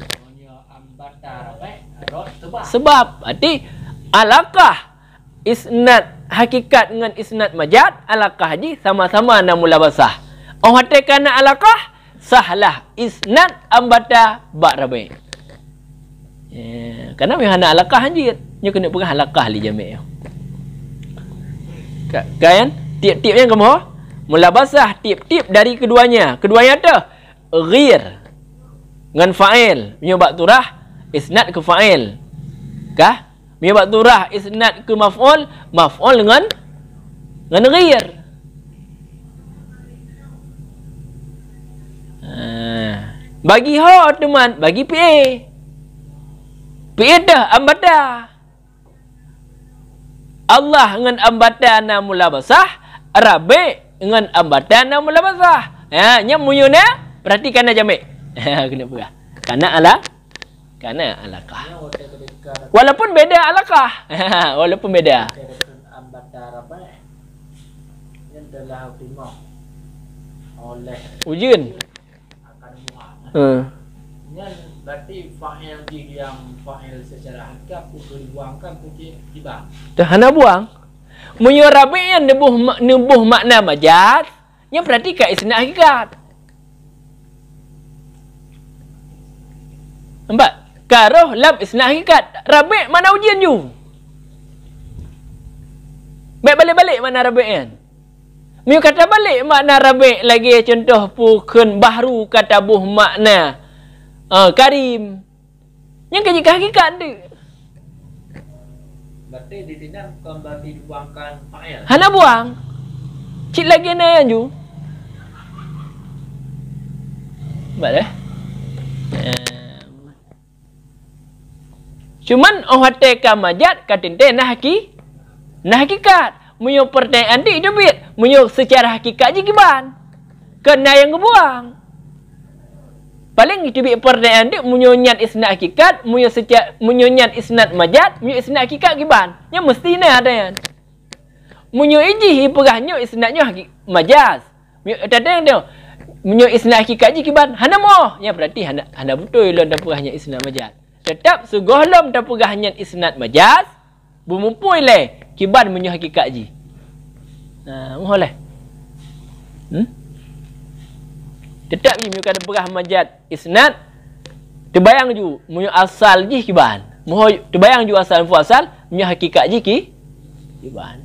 Speaker 2: Punya ambata rabi rot tebak.
Speaker 1: Sebab berarti alaqah isnad hakikat dengan isnad majaz alaqah ji sama-sama na mulabasah. Orang kata kana alaqah sahlah isnad ambata ba rabi. Kerana memang nak alaqah anjir. Dia kena perah alaqah li jami'. Kan? Tip-tip yang kamu mulabasah tip-tip dari keduanya. Keduanya tu ghir dengan fa'il. Menyebab turah isnad ke fa'il. Kah? Menyebab turah isnad ke maf'ul, maf'ul dengan ghir. Bagi ho teman, bagi PA. Dah ambata. Allah dengan ambata na mulabasah, rabi dengan ambata na mulabasah. Ya, nya muyuna perhatikan aja mek. Kena perah. Karena alaqah. Walaupun beda alaqah. Walaupun beda.
Speaker 2: Ambata rabi yang telah terima oleh
Speaker 1: Ujian.
Speaker 2: akan muat. Yang berarti fa'il yang fa'il secara hakikat pun dibuangkan pun tiba.
Speaker 1: Dah hana buang. Munyo rabi yang nebuh makna majaz, yang berarti ka isnad hakikat. Nampak? Karoh lam isnad hakikat. Rabi mana ujian you? Baik balik-balik mana rabi kan? Munyo kata balik makna rabi lagi contoh pukun bahru kata buh makna Karim. Yang kaji hakikat tu.
Speaker 2: Berarti di sini kembali dibuangkan fa'il.
Speaker 1: Hana buang. Cik lagi na yang ju. Baik. Cuman orang kata majaz kata nah hakikat. Munyo pertanyaan di debit. Munyo secara hakikat je kiban. Kena yang kebuang. Paling itu bi pertanyaan dia munyonyan isnad hakikat, munyonyan isnad majaz, munyo isnad hakikat kiban. Nya mesti na ada yan. Munyo iji perahnya isnadnya majaz. Tadang dia munyo isnad hakikat ji kiban. Hana moh. Ya berarti hana betul lah dah perahnya isnad majaz. Tetap sugohlom dah perahnya isnad majaz, bumumpui le kiban munyo hakikat ji. Nah, moh le. Tetap je kada berah majat isnad. Terbayang ju munyo asal je kiban. Moho terbayang ju asal asal munyo hakikat je kiban.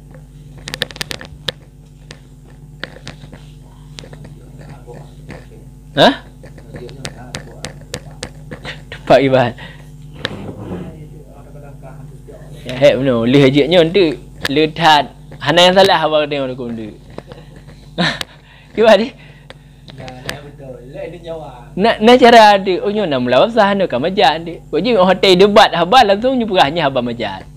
Speaker 1: Hah? Tepat kiban. Ya, hek benar. Lih ajiknya untuk letat. Hana yang salah abang tengok aku tu. Kiban ni? Nak cara ada onyo nak mula usah nak majat dia. Wajib hotel debat habal langsung jumpa rahnya habal majat.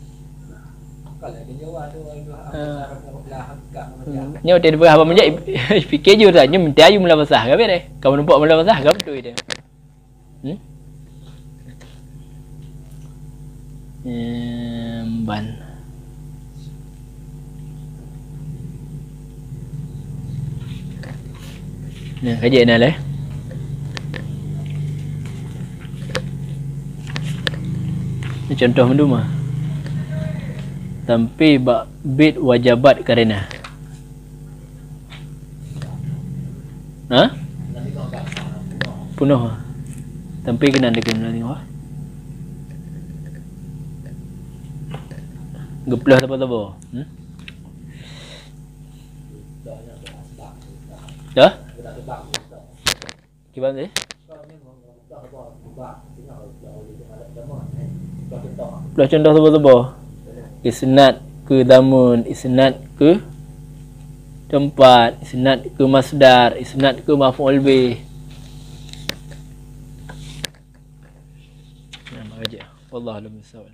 Speaker 1: Nyo hotel debat habal majat fikir je dah nyo minta ayu mula basah ke deh. Kau nampak mula basah ke betul dia. Ban. Nah, kajian nak leh. Ini contoh menduma. Tampi bak bid wajabat karena. Ha? Punuh. Tampi kena dengan tengok. Geplah apa-apa. Dah? Gimana sih? Belah contoh apa-apa. Isnad ke damun, isnad ke tempat, isnad ke masdar, isnad ke maf'ul bih. Nama aja. Wallahu a'lam bishawab.